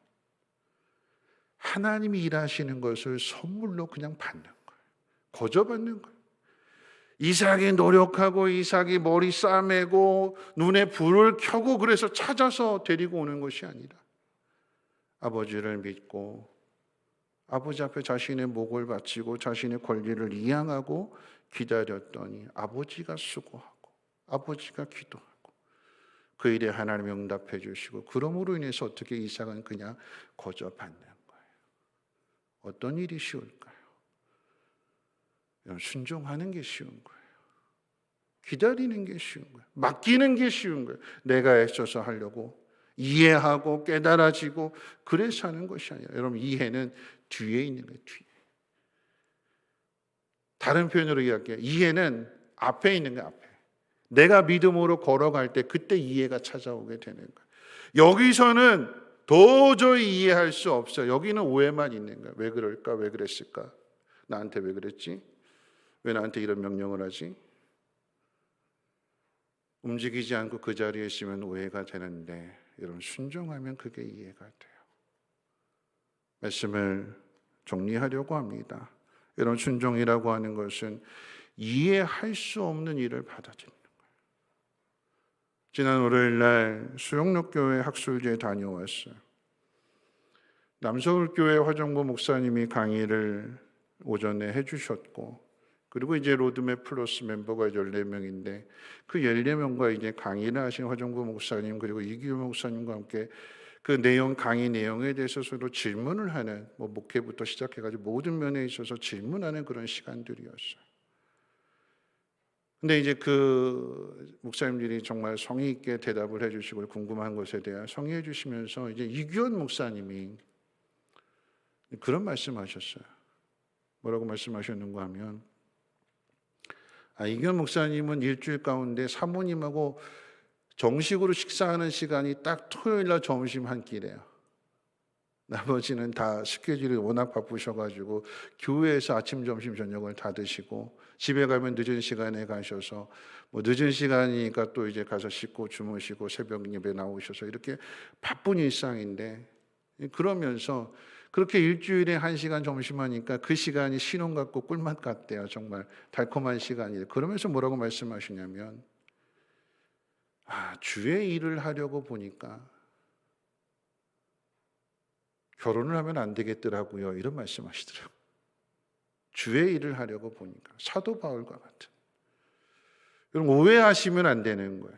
하나님이 일하시는 것을 선물로 그냥 받는 거예요. 거저 받는 거예요. 이삭이 노력하고 이삭이 머리 싸매고 눈에 불을 켜고 그래서 찾아서 데리고 오는 것이 아니라 아버지를 믿고 아버지 앞에 자신의 목을 바치고 자신의 권리를 이양하고 기다렸더니 아버지가 수고하고 아버지가 기도하고 그 일에 하나님이 응답해 주시고, 그러므로 인해서 어떻게 이삭은 그냥 거저 받는 거예요. 어떤 일이 쉬울까요? 순종하는 게 쉬운 거예요. 기다리는 게 쉬운 거예요. 맡기는 게 쉬운 거예요. 내가 애써서 하려고 이해하고 깨달아지고 그래서 하는 것이 아니라, 여러분 이해는 뒤에 있는 거예요. 뒤에. 다른 표현으로 이야기해요. 이해는 앞에 있는 거예요. 앞에. 내가 믿음으로 걸어갈 때 그때 이해가 찾아오게 되는 거예요. 여기서는 도저히 이해할 수 없어요. 여기는 오해만 있는 거예요. 왜 그럴까? 왜 그랬을까? 나한테 왜 그랬지? 왜 나한테 이런 명령을 하지? 움직이지 않고 그 자리에 있으면 오해가 되는데, 여러분 순종하면 그게 이해가 돼요. 말씀을 정리하려고 합니다. 여러분 순종이라고 하는 것은 이해할 수 없는 일을 받아들이는 거예요. 지난 월요일 날 수영록교회 학술제에 다녀왔어요. 남서울교회 화정보 목사님이 강의를 오전에 해주셨고, 그리고 이제 로드맵 플러스 멤버가 14명인데 그 14명과 이제 강의를 하신 화정보 목사님 그리고 이기호 목사님과 함께 그 강의 내용에 대해서 서로 질문을 하는, 목회부터 시작해가지고 모든 면에 있어서 질문하는 그런 시간들이었어요. 근데 이제 그 목사님들이 정말 성의 있게 대답을 해주시고 궁금한 것에 대한 성의해 주시면서 이제 이규현 목사님이 그런 말씀하셨어요. 뭐라고 말씀하셨는가 하면, 이규현 목사님은 일주일 가운데 사모님하고 정식으로 식사하는 시간이 딱 토요일 날 점심 한 끼래요. 나머지는 다 스케줄이 워낙 바쁘셔가지고 교회에서 아침, 점심, 저녁을 다 드시고 집에 가면 늦은 시간에 가셔서 늦은 시간이니까 또 이제 가서 씻고 주무시고 새벽 예배 나오셔서 이렇게 바쁜 일상인데, 그러면서 그렇게 일주일에 1시간 점심하니까 그 시간이 신혼 같고 꿀맛 같대요. 정말 달콤한 시간이에요. 그러면서 뭐라고 말씀하시냐면, 주의 일을 하려고 보니까 결혼을 하면 안 되겠더라고요. 이런 말씀하시더라고요. 주의 일을 하려고 보니까. 사도 바울과 같은. 여러분 오해하시면 안 되는 거예요.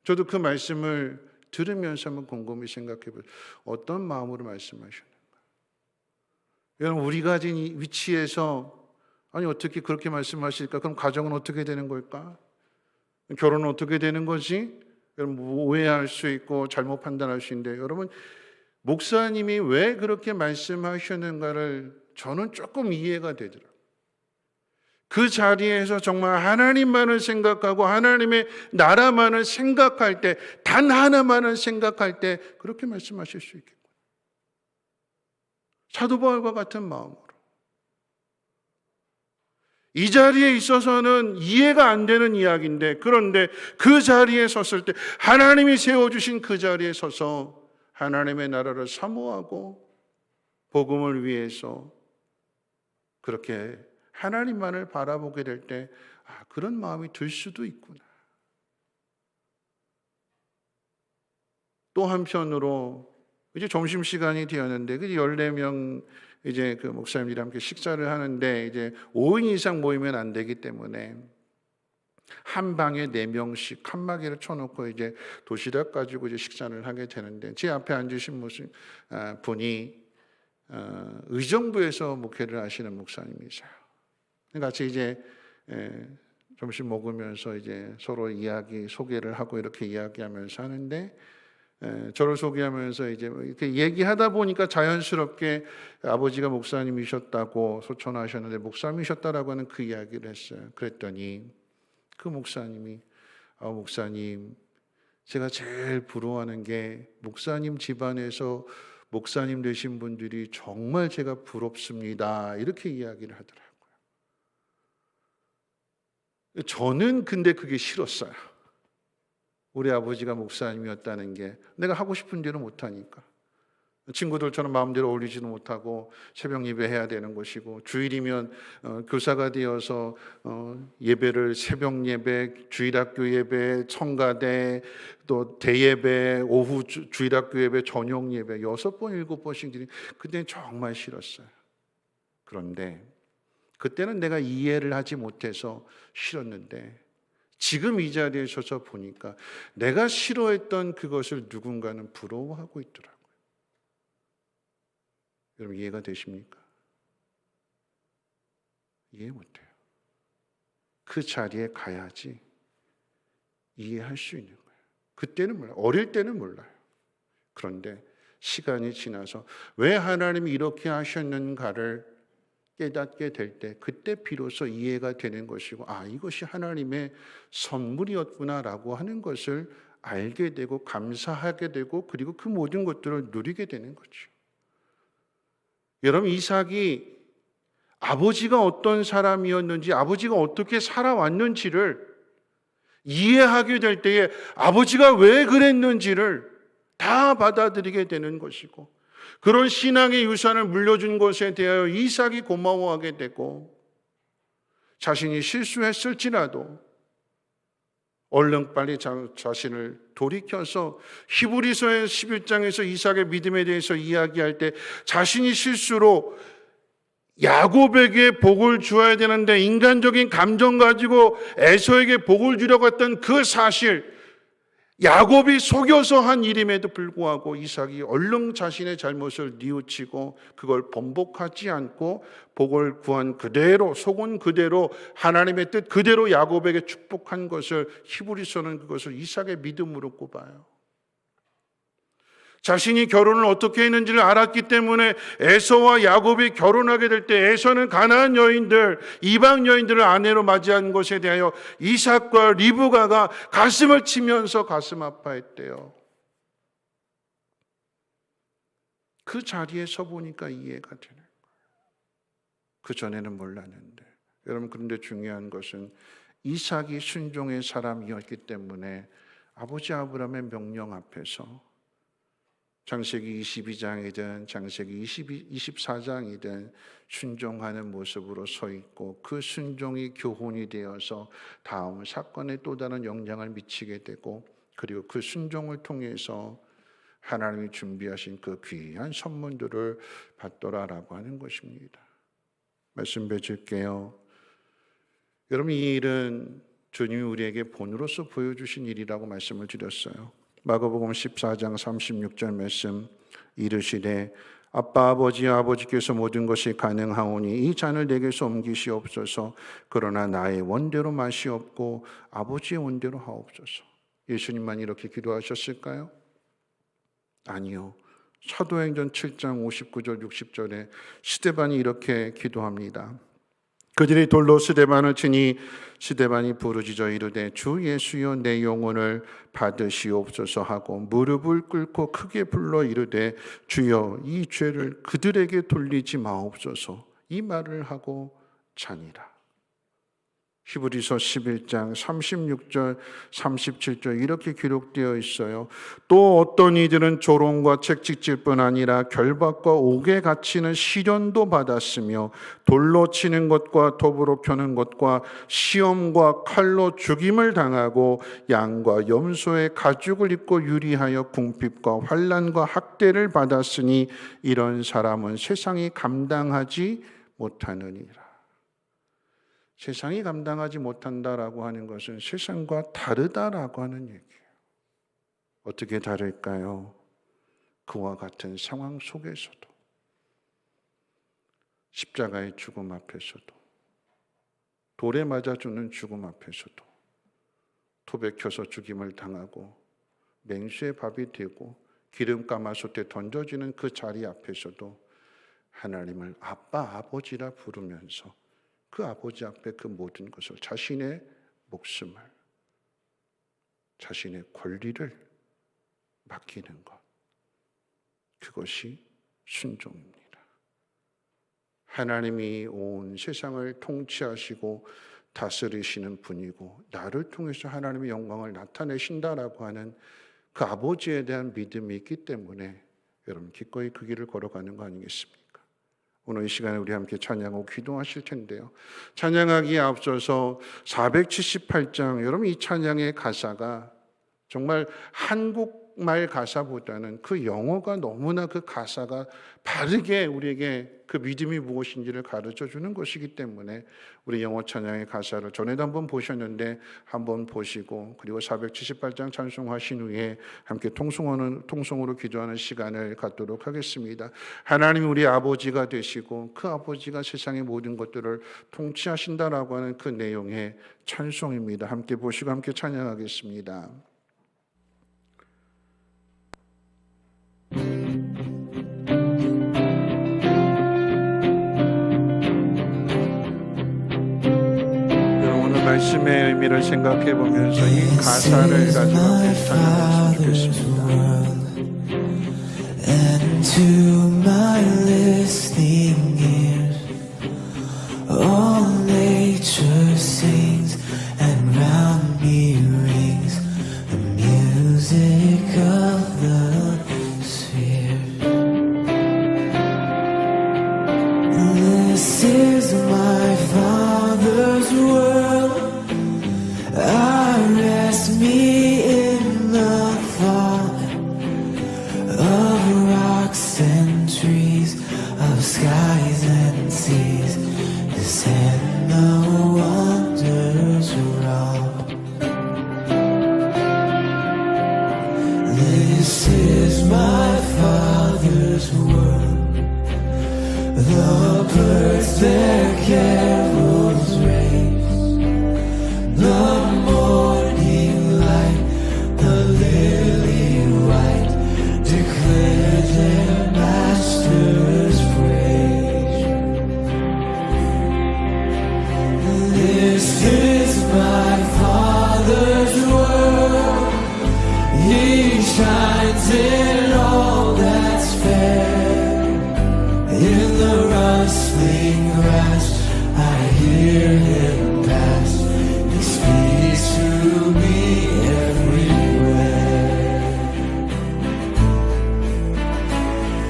저도 그 말씀을 들으면서 한번 곰곰이 생각해 보세요. 어떤 마음으로 말씀하셨는가. 여러분 우리가 가진 이 위치에서 어떻게 그렇게 말씀하실까? 그럼 가정은 어떻게 되는 걸까? 결혼은 어떻게 되는 거지? 여러분 오해할 수 있고 잘못 판단할 수 있는데, 여러분 목사님이 왜 그렇게 말씀하셨는가를 저는 조금 이해가 되더라고요. 그 자리에서 정말 하나님만을 생각하고 하나님의 나라만을 생각할 때, 단 하나만을 생각할 때 그렇게 말씀하실 수 있겠군요. 사도 바울과 같은 마음으로. 이 자리에 있어서는 이해가 안 되는 이야기인데, 그런데 그 자리에 섰을 때 하나님이 세워주신 그 자리에 서서 하나님의 나라를 사모하고 복음을 위해서 그렇게 하나님만을 바라보게 될 때 그런 마음이 들 수도 있구나. 또 한편으로 이제 점심시간이 되었는데 14명 이제 그 목사님들이 함께 식사를 하는데 이제 5인 이상 모이면 안 되기 때문에 한 방에 4명씩 칸막이를 쳐놓고 이제 도시락 가지고 이제 식사를 하게 되는데, 제 앞에 앉으신 분이 의정부에서 목회를 하시는 목사님이세요. 같이 이제 점심 먹으면서 이제 서로 소개를 하고 이렇게 이야기하면서 하는데, 저를 소개하면서 이제 이렇게 얘기하다 보니까 자연스럽게 아버지가 목사님이셨다고 소천하셨는데 목사님이셨다라고 하는 그 이야기를 했어요. 그랬더니 그 목사님이 목사님, 제가 제일 부러워하는 게 목사님 집안에서 목사님 되신 분들이 정말 제가 부럽습니다. 이렇게 이야기를 하더라고요. 저는 근데 그게 싫었어요. 우리 아버지가 목사님이었다는 게 내가 하고 싶은 대로 못하니까. 친구들처럼 마음대로 어울리지도 못하고 새벽 예배해야 되는 것이고, 주일이면 교사가 되어서 예배를 새벽 예배, 주일학교 예배, 청가대, 또 대예배, 오후 주일학교 예배, 저녁 예배 6번, 7번씩 드리는, 그때는 정말 싫었어요. 그런데 그때는 내가 이해를 하지 못해서 싫었는데, 지금 이 자리에 서서 보니까 내가 싫어했던 그것을 누군가는 부러워하고 있더라고요. 여러분 이해가 되십니까? 이해 못해요. 그 자리에 가야지 이해할 수 있는 거예요. 그때는 몰라요. 어릴 때는 몰라요. 그런데 시간이 지나서 왜 하나님이 이렇게 하셨는가를 깨닫게 될 때, 그때 비로소 이해가 되는 것이고, 이것이 하나님의 선물이었구나라고 하는 것을 알게 되고 감사하게 되고, 그리고 그 모든 것들을 누리게 되는 거죠. 여러분 이삭이 아버지가 어떤 사람이었는지, 아버지가 어떻게 살아왔는지를 이해하게 될 때에 아버지가 왜 그랬는지를 다 받아들이게 되는 것이고, 그런 신앙의 유산을 물려준 것에 대하여 이삭이 고마워하게 되고, 자신이 실수했을지라도 얼른 빨리 자신을 돌이켜서 히브리서의 11장에서 이삭의 믿음에 대해서 이야기할 때 자신이 실수로 야곱에게 복을 주어야 되는데 인간적인 감정 가지고 에서에게 복을 주려고 했던 그 사실, 야곱이 속여서 한 일임에도 불구하고 이삭이 얼른 자신의 잘못을 뉘우치고 그걸 번복하지 않고 복을 구한 그대로, 속은 그대로, 하나님의 뜻 그대로 야곱에게 축복한 것을, 히브리서는 그것을 이삭의 믿음으로 꼽아요. 자신이 결혼을 어떻게 했는지를 알았기 때문에 에서와 야곱이 결혼하게 될 때 에서는 가나안 여인들, 이방 여인들을 아내로 맞이한 것에 대하여 이삭과 리브가가 가슴을 치면서 가슴 아파했대요. 그 자리에 서 보니까 이해가 되는 거예요. 그 전에는 몰랐는데. 여러분, 그런데 중요한 것은 이삭이 순종의 사람이었기 때문에 아버지 아브라함의 명령 앞에서 창세기 22장이든 창세기 24장이든 순종하는 모습으로 서 있고, 그 순종이 교훈이 되어서 다음 사건에 또 다른 영향을 미치게 되고, 그리고 그 순종을 통해서 하나님이 준비하신 그 귀한 선물들을 받더라라고 하는 것입니다. 말씀 맺을게요. 여러분, 이 일은 주님이 우리에게 본으로서 보여주신 일이라고 말씀을 드렸어요. 마가복음 14장 36절 말씀, 이르시되 아빠 아버지께서 모든 것이 가능하오니 이 잔을 내게서 옮기시옵소서. 그러나 나의 원대로 마시옵고 아버지의 원대로 하옵소서. 예수님만 이렇게 기도하셨을까요? 아니요. 사도행전 7장 59절 60절에 스데반이 이렇게 기도합니다. 그들이 돌로 스데반을 치니 스데반이 부르짖어 이르되 주 예수여 내 영혼을 받으시옵소서 하고 무릎을 꿇고 크게 불러 이르되 주여 이 죄를 그들에게 돌리지 마옵소서. 이 말을 하고 자니라. 히브리서 11장 36절 37절 이렇게 기록되어 있어요. 또 어떤 이들은 조롱과 채찍질 뿐 아니라 결박과 옥에 갇히는 시련도 받았으며 돌로 치는 것과 톱으로 켜는 것과 시험과 칼로 죽임을 당하고 양과 염소의 가죽을 입고 유리하여 궁핍과 환난과 학대를 받았으니 이런 사람은 세상이 감당하지 못하느니라. 세상이 감당하지 못한다라고 하는 것은 세상과 다르다라고 하는 얘기예요. 어떻게 다를까요? 그와 같은 상황 속에서도, 십자가의 죽음 앞에서도, 돌에 맞아 죽는 죽음 앞에서도, 톱에 켜서 죽임을 당하고 맹수의 밥이 되고 기름 가마솥에 던져지는 그 자리 앞에서도 하나님을 아빠 아버지라 부르면서 그 아버지 앞에 그 모든 것을, 자신의 목숨을, 자신의 권리를 맡기는 것, 그것이 순종입니다. 하나님이 온 세상을 통치하시고 다스리시는 분이고 나를 통해서 하나님의 영광을 나타내신다라고 하는 그 아버지에 대한 믿음이 있기 때문에 여러분 기꺼이 그 길을 걸어가는 거 아니겠습니까? 오늘 이 시간에 우리 함께 찬양하고 기도하실 텐데요. 찬양하기에 앞서서 478장, 여러분 이 찬양의 가사가 정말 한국말 가사보다는 그 영어가 너무나 그 가사가 바르게 우리에게 그 믿음이 무엇인지를 가르쳐주는 것이기 때문에 우리 영어 찬양의 가사를 전에도 한번 보셨는데 한번 보시고, 그리고 478장 찬송하신 후에 함께 통성으로 기도하는 시간을 갖도록 하겠습니다. 하나님이 우리 아버지가 되시고 그 아버지가 세상의 모든 것들을 통치하신다라고 하는 그 내용의 찬송입니다. 함께 보시고 함께 찬양하겠습니다. 말씀의 의미를 생각해 보면서 이 가사를 가지고 찬양했으면 좋겠습니다. And to my listening ears, all nature sings and round me rings the music of the This is my Father's world. I rest me in the thought of rocks and trees, of skies and seas, His hand the wonders wrought. This is my Father's world. The birds their carols raise, the morning light, the lily white, declare their Master's praise. This is my Father's world. He shines in all that's fair. In the rustling grass, I hear Him pass. He speaks to me everywhere.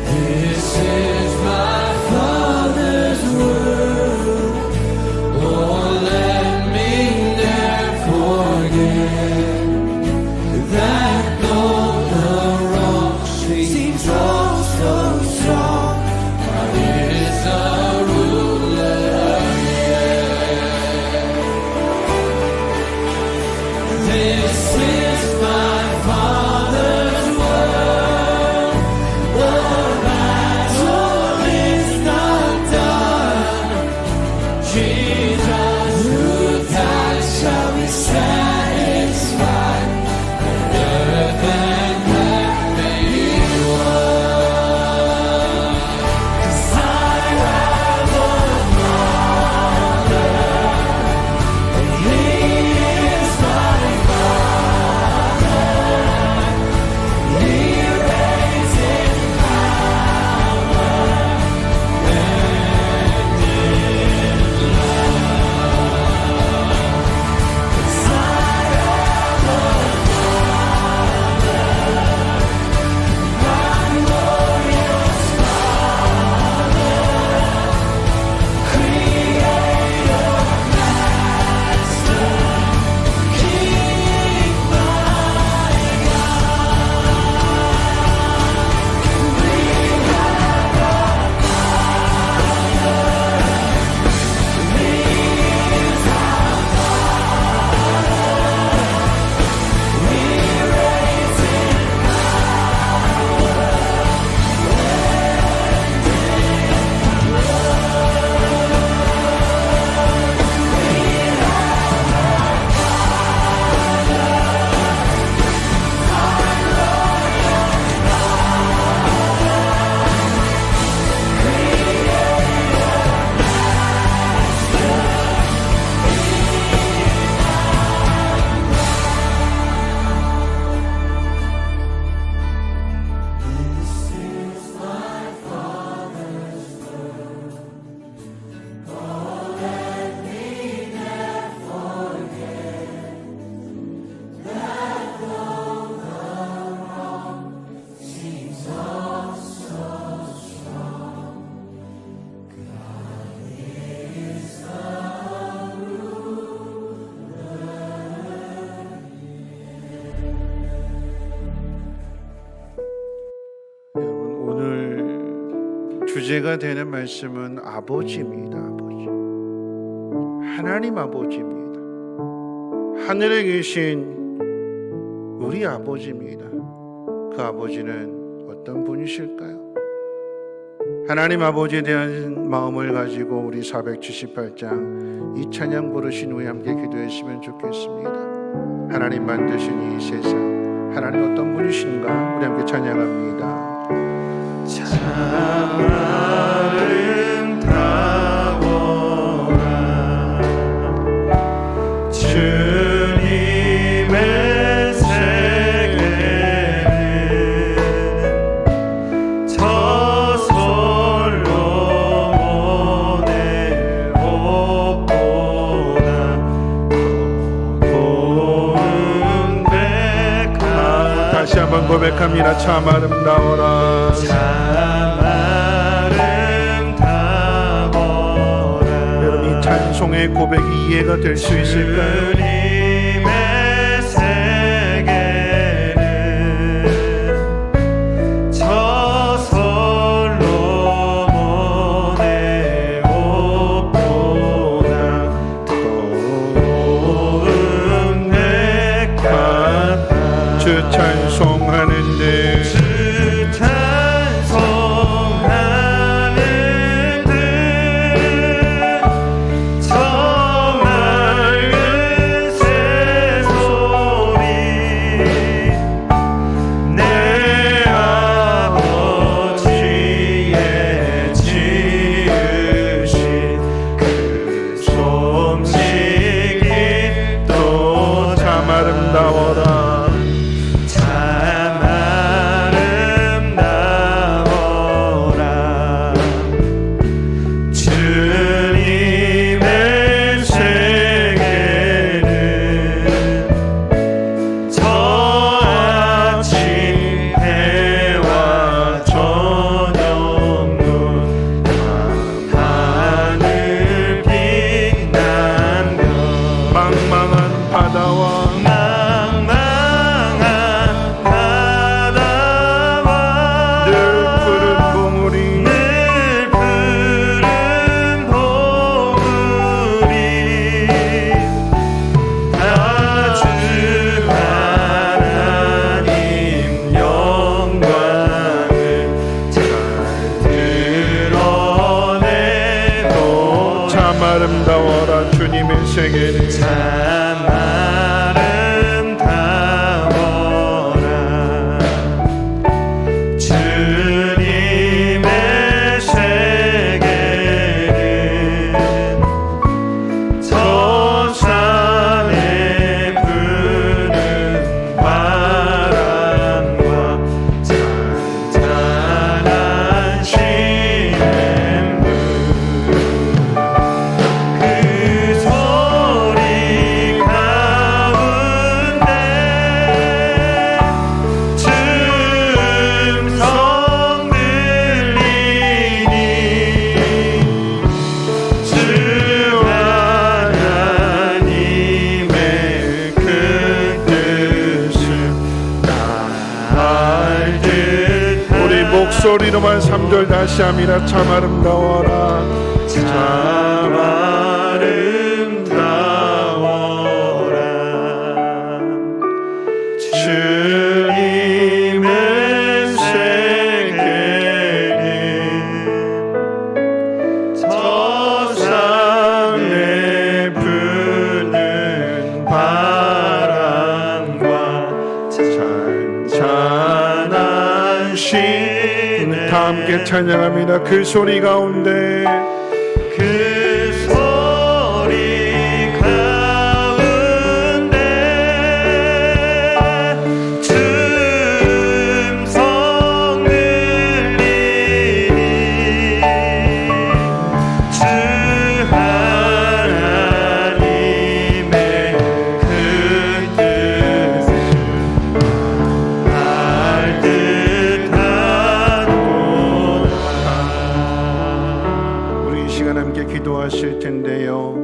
This is my Father's world. Oh, let me never forget that though the wrong seems oh so strong, this is my Father's world. The battle is not done. Jesus who died shall be satisfied, and earth and heaven may be one. 'Cause I have a Father, and He is my 주제가 되는 말씀은 아버지입니다. 아버지. 하나님 아버지입니다. 하늘에 계신 우리 아버지입니다. 그 아버지는 어떤 분이실까요? 하나님 아버지에 대한 마음을 가지고 우리 478장 이 찬양 부르신 후에 함께 기도했으면 좋겠습니다. 하나님 만드신 이 세상, 하나님 어떤 분이신가 우리 함께 찬양합니다. 참 아름다워라 주님의 세계는 저 솔로몬의 옷보다 더 고운 백합. 다시 한번 고백합니다. 참 아름다워라. 참 아름다워라 찬송의 고백이 이해가 될 수 있을까요? 주님의 세계는 저설로 보내옵도다. 고운 내 같아 주 찬송하는데 주 찬송하는 듯 저 맑은 새소리 내 아버지의 지으신 그 솜씨기 또 참 아름다워라. 참 아름다워라. 주님의 세계는 저 아침 해와 저녁 눈 하늘 빛나며 망망한 바다와 망망한 바다와 늘 푸른 봉우리 늘 푸른 봉우리 다 주 하나님 영광을 잘 드러내고 참 아름다워라. 주님의 세계는 참 아름다워라. 주님의 세계는 저 산에 부는 바람과 잔잔한 시냇물 그 소리 가운데 춤성 들리니 주 하나님의 그 뜻을 알 듯한 우리 목소리로만 3절 다시 합니다. 참 아름다워라. 참 아름다워라. 주님의 세계는 저 산에 부는 바람과 잔잔한 시냇 다 함께 찬양합니다. 그 소리 가운데 그 소리 가운데 춤성 들리니 주 하나님의 그 뜻을 알 듯하도다. 우리 이 시간 함께 기도하실 텐데요.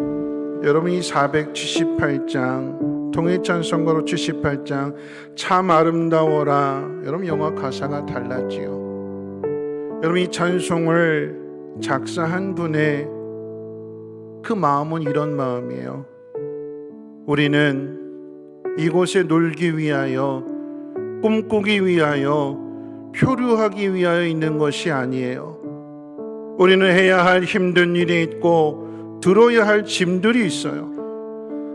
여러분 이 478장 통일찬송가로 78장 참 아름다워라. 여러분 영화 가사가 달랐지요. 여러분 이 찬송을 작사한 분의 그 마음은 이런 마음이에요. 우리는 이곳에 놀기 위하여 꿈꾸기 위하여 표류하기 위하여 있는 것이 아니에요. 우리는 해야 할 힘든 일이 있고 들어야 할 짐들이 있어요.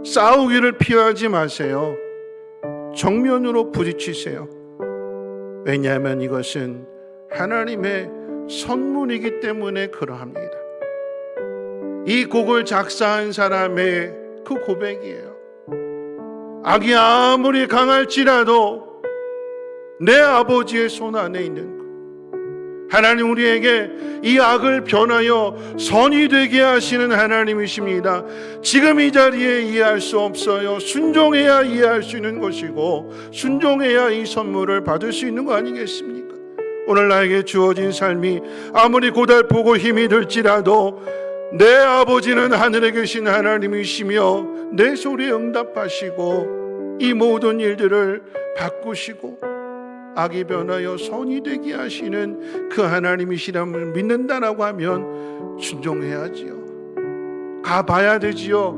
싸우기를 피하지 마세요. 정면으로 부딪히세요. 왜냐하면 이것은 하나님의 선물이기 때문에 그러합니다. 이 곡을 작사한 사람의 그 고백이에요. 악이 아무리 강할지라도 내 아버지의 손 안에 있는 것, 하나님 우리에게 이 악을 변하여 선이 되게 하시는 하나님이십니다. 지금 이 자리에 이해할 수 없어요. 순종해야 이해할 수 있는 것이고 순종해야 이 선물을 받을 수 있는 거 아니겠습니까? 오늘 나에게 주어진 삶이 아무리 고달프고 힘이 들지라도 내 아버지는 하늘에 계신 하나님이시며 내 소리에 응답하시고 이 모든 일들을 바꾸시고 악이 변하여 선이 되게 하시는 그 하나님이시람을 믿는다라고 하면 순종해야지요. 가봐야 되지요.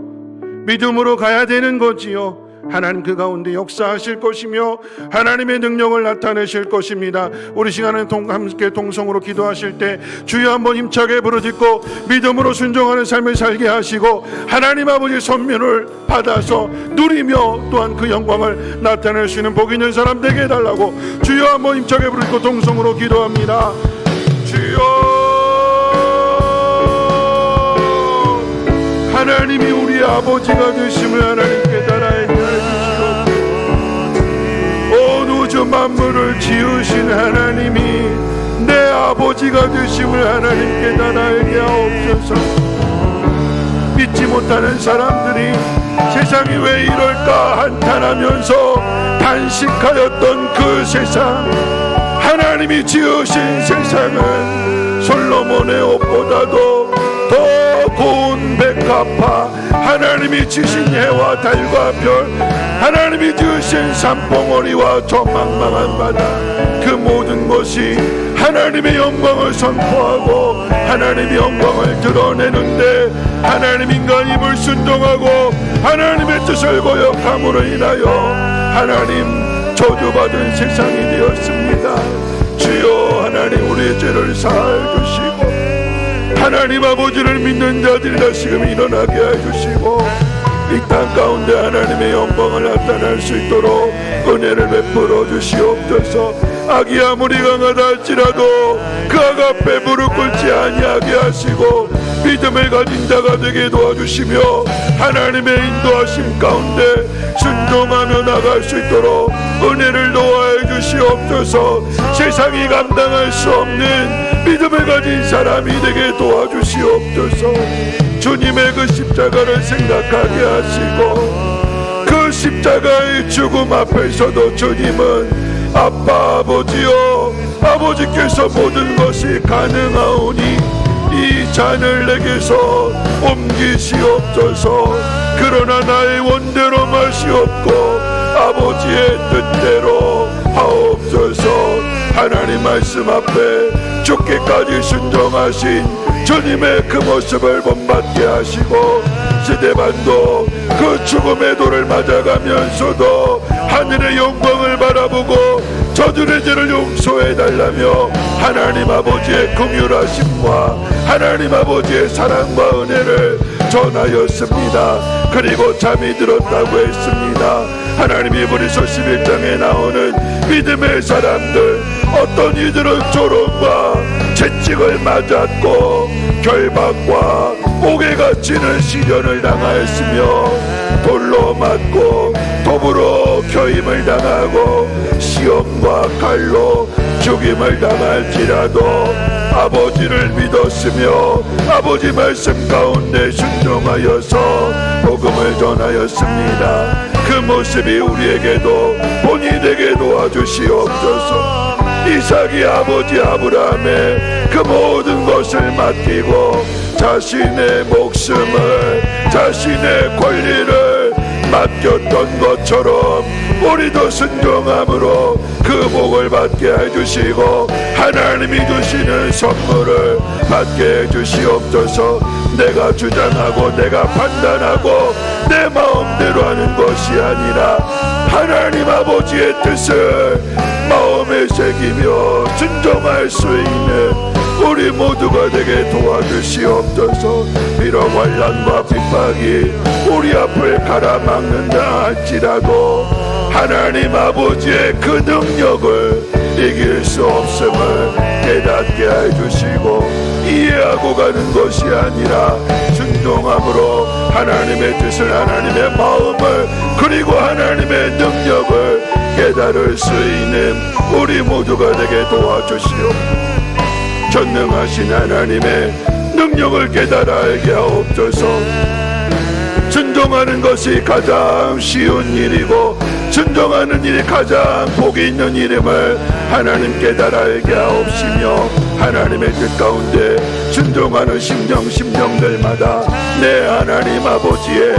믿음으로 가야 되는 거지요. 하나님 그 가운데 역사하실 것이며 하나님의 능력을 나타내실 것입니다. 우리 시간에 함께 동성으로 기도하실 때 주여 한번 힘차게 부르짖고 믿음으로 순종하는 삶을 살게 하시고 하나님 아버지의 선면을 받아서 누리며 또한 그 영광을 나타낼 수 있는 복 있는 사람 되게 해달라고 주여 한번 힘차게 부르짖고 동성으로 기도합니다. 주여, 하나님이 우리 아버지가 되심을 하나님 깨달아야 온 우주 만물을 지으신 하나님이 내 아버지가 되심을 하나님 깨달아야 하옵소서. 믿지 못하는 사람들이 세상이 왜 이럴까 한탄하면서 단식하였던 그 세상, 하나님이 지으신 세상은 솔로몬의 옷보다도 더 고운 백합화, 하나님이 지으신 해와 달과 별, 하나님이 지으신 산봉우리와 저 망망한 바다, 그 모든 것이 하나님의 영광을 선포하고 하나님의 영광을 드러내는데 하나님 인간 입을 순종하고 하나님의 뜻을 거역함으로 인하여 하나님 저주받은 세상이 되었습니다. 주여, 하나님 우리의 죄를 사하여 주시고 하나님 아버지를 믿는 자들이 다시금 일어나게 해주시고 이 땅 가운데 하나님의 영광을 나타낼 수 있도록 은혜를 베풀어 주시옵소서. 악이 아무리 강하다 할지라도 그 악 앞에 무릎 꿇지 아니하게 하시고 믿음을 가진 자가 되게 도와주시며 하나님의 인도하심 가운데 순종하며 나갈 수 있도록 은혜를 도와해 주시옵소서. 세상이 감당할 수 없는 믿음을 가진 사람이 되게 도와주시옵소서. 주님의 그 십자가를 생각하게 하시고 그 십자가의 죽음 앞에서도 주님은 아빠 아버지여, 아버지께서 모든 것이 가능하오니 이 잔을 내게서 옮기시옵소서. 그러나 나의 원대로 마시옵고 아버지의 뜻대로 하옵소서. 하나님 말씀 앞에 죽기까지 순종하신 주님의 그 모습을 본받게 하시고 스데반도 그 죽음의 돌을 맞아가면서도 하늘의 영광을 바라보고 저들의 죄를 용서해 달라며 하나님 아버지의 긍휼하심과 하나님 아버지의 사랑과 은혜를 전하였습니다. 그리고 잠이 들었다고 했습니다. 하나님이 브리서 11장에 나오는 믿음의 사람들, 어떤 이들은 조롱과 채찍을 맞았고 결박과 옥에 갇히는 시련을 당하였으며 돌로 맞고 더불어 겨임을 당하고 시험과 칼로 죽임을 당할지라도 아버지를 믿었으며 아버지 말씀 가운데 순종하여서 복음을 전하였습니다. 그 모습이 우리에게도 본이 되게 도와주시옵소서. 이삭이 아버지 아브라함의 그 모든 것을 맡기고 자신의 목숨을, 자신의 권리를 맡겼던 것처럼 우리도 순종함으로 그 복을 받게 해주시고 하나님이 주시는 선물을 받게 해주시옵소서. 내가 주장하고 내가 판단하고 내 마음대로 하는 것이 아니라 하나님 아버지의 뜻을 마음에 새기며 순종할 수 있는 우리 모두가 되게 도와주시옵소서. 비록 환난과 핍박이 우리 앞을 가라막는다 할지라도 하나님 아버지의 그 능력을 이길 수 없음을 깨닫게 해주시고 이해하고 가는 것이 아니라 순종함으로 하나님의 뜻을, 하나님의 마음을, 그리고 하나님의 능력을 깨달을 수 있는 우리 모두가 되게 도와주시옵소서. 전능하신 하나님의 능력을 깨달아 알게 하옵소서. 순종하는 것이 가장 쉬운 일이고 순종하는 일이 가장 복이 있는 일임을 하나님 깨달아 알게 하옵시며 하나님의 뜻 가운데 순종하는 심령들마다 내 하나님 아버지의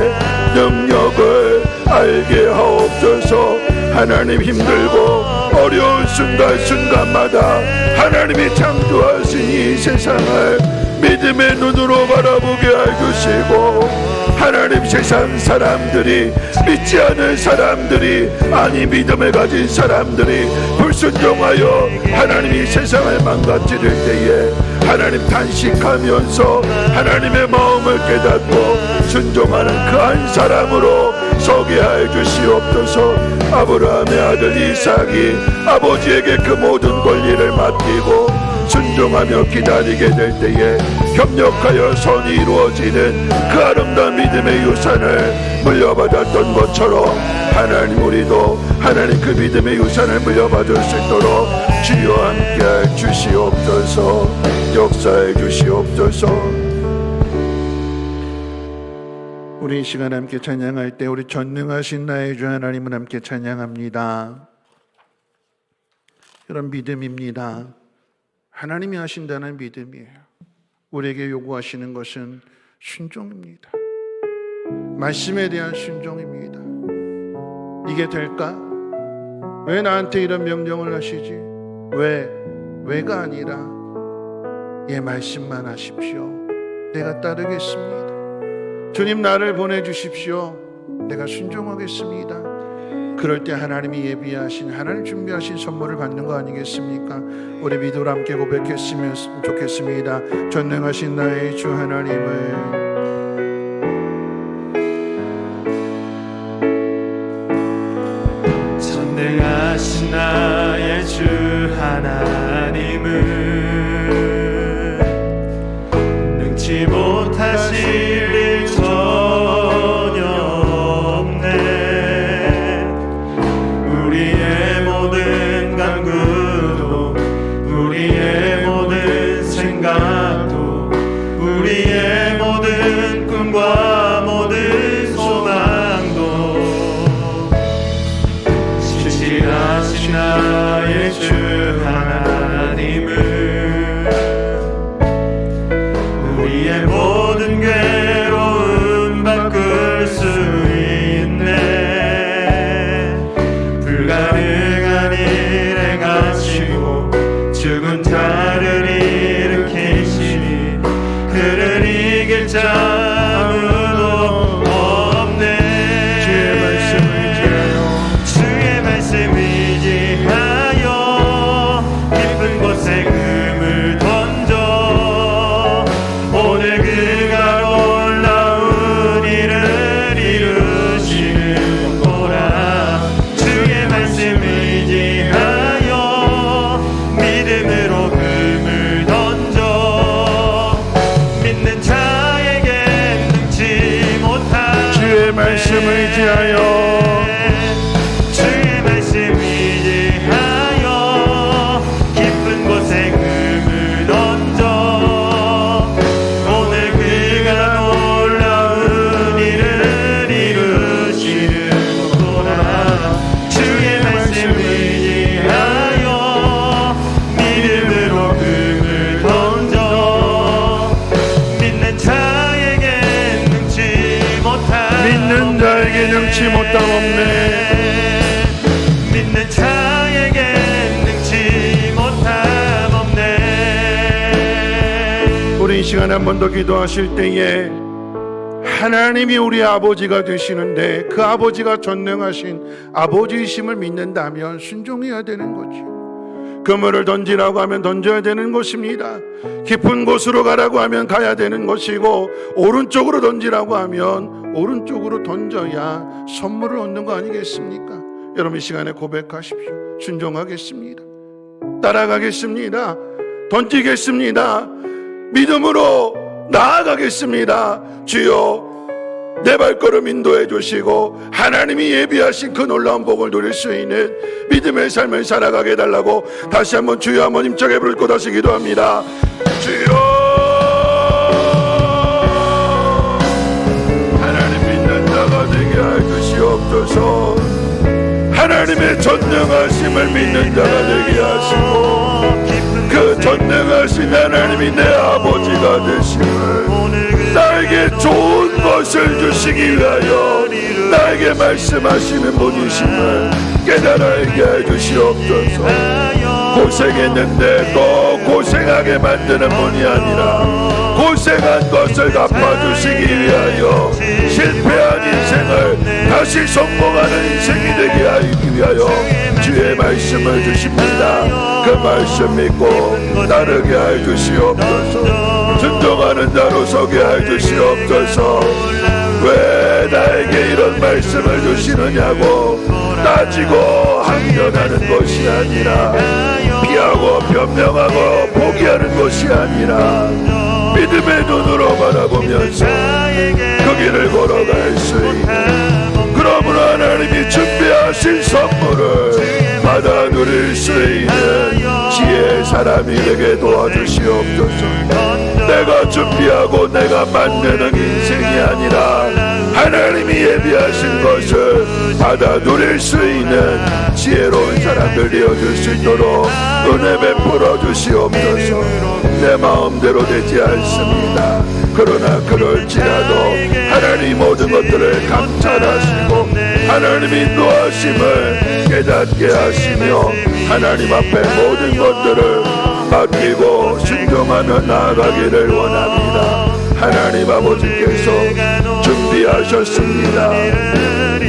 능력을 알게 하옵소서. 하나님 힘들고 어려운 순간마다 하나님이 창조하신 이 세상을 믿음의 눈으로 바라보게 해주시고, 하나님 세상 사람들이, 믿지 않은 사람들이, 아니 믿음을 가진 사람들이 불순종하여 하나님이 세상을 망가뜨릴 때에 하나님 단식하면서 하나님의 마음을 깨닫고 순종하는 그 한 사람으로 서게 하여 주시옵소서. 아브라함의 아들 이삭이 아버지에게 그 모든 권리를 맡기고 순종하며 기다리게 될 때에 협력하여 선이 이루어지는 그 아름다운 믿음의 유산을 물려받았던 것처럼, 하나님 우리도 하나님 그 믿음의 유산을 물려받을 수 있도록 주여 함께 주시옵소서. 역사해 주시옵소서. 우리 이 시간 함께 찬양할 때 우리 전능하신 나의 주 하나님을 함께 찬양합니다. 그런 믿음입니다. 하나님이 하신다는 믿음이에요. 우리에게 요구하시는 것은 순종입니다. 말씀에 대한 순종입니다. 이게 될까? 왜 나한테 이런 명령을 하시지? 왜가 아니라 예, 말씀만 하십시오. 내가 따르겠습니다. 주님 나를 보내주십시오. 내가 순종하겠습니다. 그럴 때 하나님이 예비하신, 하나님 준비하신 선물을 받는 거 아니겠습니까? 우리 믿음으로 함께 고백했으면 좋겠습니다. 전능하신 나의 주 하나님을, 전능하신 나의 주 하나님을 능치 못하실 일 전혀 없네. 우리의 모든 간구도, 우리의 모든 생각도, 우리의 모든 꿈과 모든 소망도 신실하신 나의 주 하나님을 우리의 모든 괴로움 바꿀 수 있네. 불가능한 일 행하시고 죽은 자를 일으키시니 그를 이길 자 아무도 없네. 주의 말씀 의지하여 깊은 곳에 금을 던져 오늘 그가 놀라운 일을 이루시는구나. 주의 말씀 의지하여 믿음으로 금을 던져 믿는 자에겐 능치 못한 주의 말씀 의지하여 주의 말씀 의지하여 깊은 곳에 금을 던져 오늘 그가 놀라운 일을 이루시는구나. 주의 말씀 의지하여 믿음으로 금을 던져 믿는 자에게 능치 못한 믿는 자에게 능치 못함 없네. 믿는 자에게 능치 못함 없네. 우리 이 시간에 한 번 더 기도하실 때에 하나님이 우리 아버지가 되시는데 그 아버지가 전능하신 아버지이심을 믿는다면 순종해야 되는 거지. 그물을 던지라고 하면 던져야 되는 것입니다. 깊은 곳으로 가라고 하면 가야 되는 것이고, 오른쪽으로 던지라고 하면 오른쪽으로 던져야 선물을 얻는 거 아니겠습니까? 여러분 이 시간에 고백하십시오. 순종하겠습니다. 따라가겠습니다. 던지겠습니다. 믿음으로 나아가겠습니다. 주여 내 발걸음 인도해 주시고 하나님이 예비하신 그 놀라운 복을 누릴 수 있는 믿음의 삶을 살아가게 해달라고 다시 한번 주여 한번 힘차게 부르고 다시 기도합니다. 주여 하나님 믿는 자가 되게 해 주시옵소서. 하나님의 전능하심을 믿는 자가 되게 하시고 그 전능하신 하나님이 내 아버지가 되심을, 나에게 좋은 것을 주시기 위하여 나에게 말씀하시는 분이심을 깨달아 알게 해주시옵소서. 고생했는데 또 고생하게 만드는 분이 아니라 고생한 것을 갚아주시기 위하여 실패한 인생을 다시 성공하는 인생이 되게 하기 위하여 주의 말씀을 주십니다. 그 말씀 믿고 따르게 해주시옵소서. 순종하는 자로 서게 해주시옵소서. 왜 나에게 이런 말씀을 주시느냐고 따지고 항변하는 것이 아니라, 피하고 변명하고 포기하는 것이 아니라 믿음의 눈으로 바라보면서 그 길을 걸어갈 수 있는, 그러므로 하나님이 준비하신 선물을 받아 누릴 수 있는 지혜의 사람이 되게 도와주시옵소서. 내가 준비하고 내가 만드는 인생이 아니라 하나님이 예비하신 것을 받아 누릴 수 있는 지혜로운 사람들 되어줄 수 있도록 은혜 베풀어 주시옵소서. 내 마음대로 되지 않습니다. 그러나 그럴지라도 하나님 모든 것들을 감찰하시고 하나님 인도하심을 깨닫게 하시며 하나님 앞에 모든 것들을 맡기고 순종하며 나아가기를 원합니다. 하나님 아버지께서 준비하셨습니다.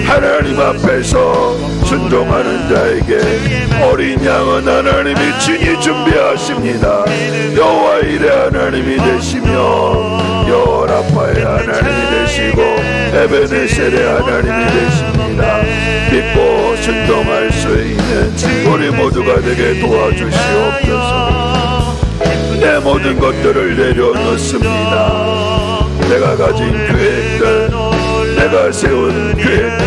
하나님 앞에서 순종하는 자에게 어린 양은 하나님이 친히 준비하십니다. 여호와 이레 하나님이 되시며 여호와 라파의 하나님이 되시고 에베네셀의 하나님이 되십니다. 믿고 순종할 수 있는 우리 모두가 되게 도와주시옵소서. 내 모든 것들을 내려놓습니다. 내가 가진 계획들, 내가 세운 계획들,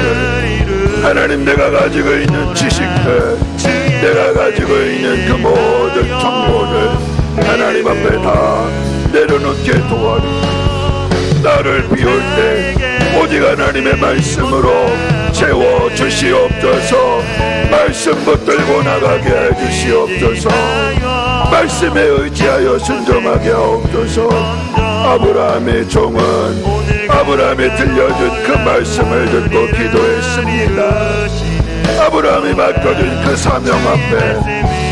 하나님 내가 가지고 있는 지식들, 내가 가지고 있는 그 모든 정보를 하나님 앞에 다 내려놓게 도와주옵소서. 나를 비울 때 오직 하나님의 말씀으로 채워주시옵소서. 말씀 붙들고 나가게 해주시옵소서. 말씀에 의지하여 순종하게 하옵소서. 아브라함의 종은 아브라함이 들려준 그 말씀을 듣고 기도했습니다. 아브라함이 맡겨준 그 사명 앞에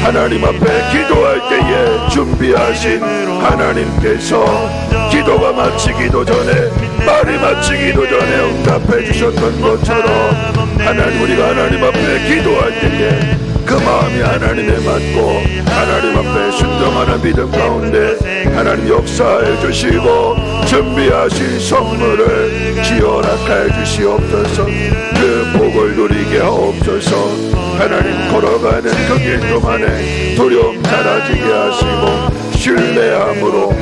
하나님 앞에 기도할 때에 준비하신 하나님께서 기도가 마치기도 전에 말이 마치기도 전에 응답해 주셨던 것처럼 하나님 우리가 하나님 앞에 기도할 때에 그 마음이 하나님에 맞고 하나님 앞에 순종하는 믿음 가운데 하나님 역사해 주시고 준비하신 선물을 지어나게 주시옵소서. 그 복을 누리게 하옵소서. 하나님 걸어가는 그 길 동안에 두려움 사라지게 하시고 신뢰함으로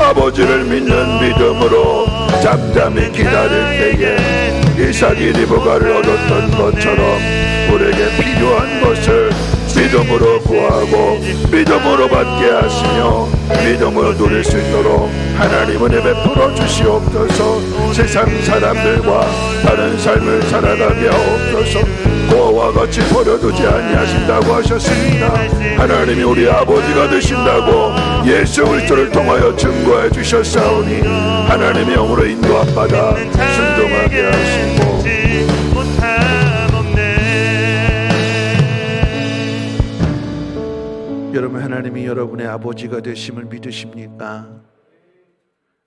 아버지를 믿는 믿음으로 잠잠히 기다릴 때에 이삭이 리브가를 얻었던 것처럼 우리에게 필요한 것을 믿음으로 구하고 믿음으로 받게 하시며 믿음으로 누릴 수 있도록 하나님 은혜 베풀어 주시옵소서. 세상 사람들과 다른 삶을 살아가게 하옵소서. 고와 같이 버려두지 아니하신다고 하셨습니다. 하나님이 우리 아버지가 되신다고 예수 그리스도를 통하여 증거해 주셨사오니 하나님의 영으로 인도함 받아 순종하게 하시고 여러분, 하나님이 여러분의 아버지가 되심을 믿으십니까?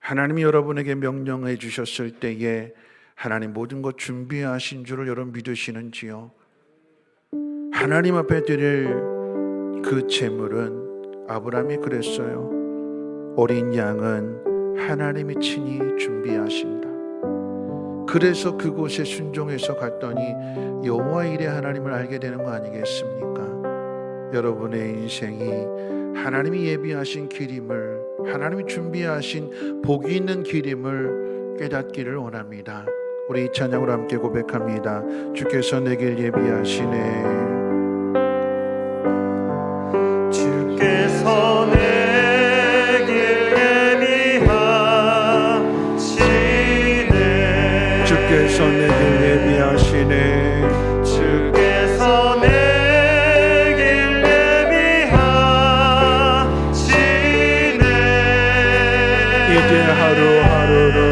하나님이 여러분에게 명령해 주셨을 때에 하나님 모든 것 준비하신 줄을 여러분 믿으시는지요? 하나님 앞에 드릴 그 제물은 아브라함이 그랬어요. 어린 양은 하나님이 친히 준비하신다. 그래서 그곳에 순종해서 갔더니 여호와 이레 하나님을 알게 되는 거 아니겠습니까? 여러분의 인생이 하나님이 예비하신 길임을, 하나님이 준비하신 복이 있는 길임을 깨닫기를 원합니다. 우리 이 찬양으로 함께 고백합니다. 주께서 내 길 예비하시네. 주께서 내 길 예비하시네. 주께서 내 길 예비하시네. 주께서 내 길 예비하시네. 이제 하루하루를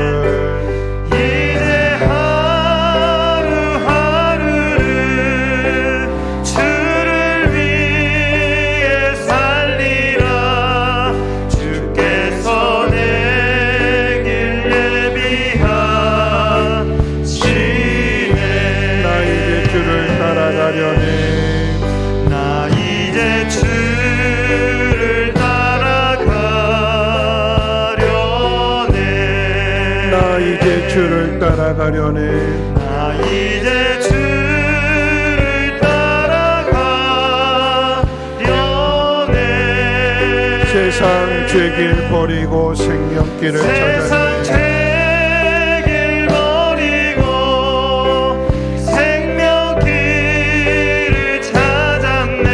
주를 위해 살리라. 주께서 내 길 예비하시네. 나 이제 주를 따라가려네. 나 이제 주를 따라가려네. 나 이제 주를 따라가려네. 나 이제 주를 따라가려네. 세상 죄길 버리고 생명길을 세상 찾았네. 죄길 버리고 생명길을 찾았네.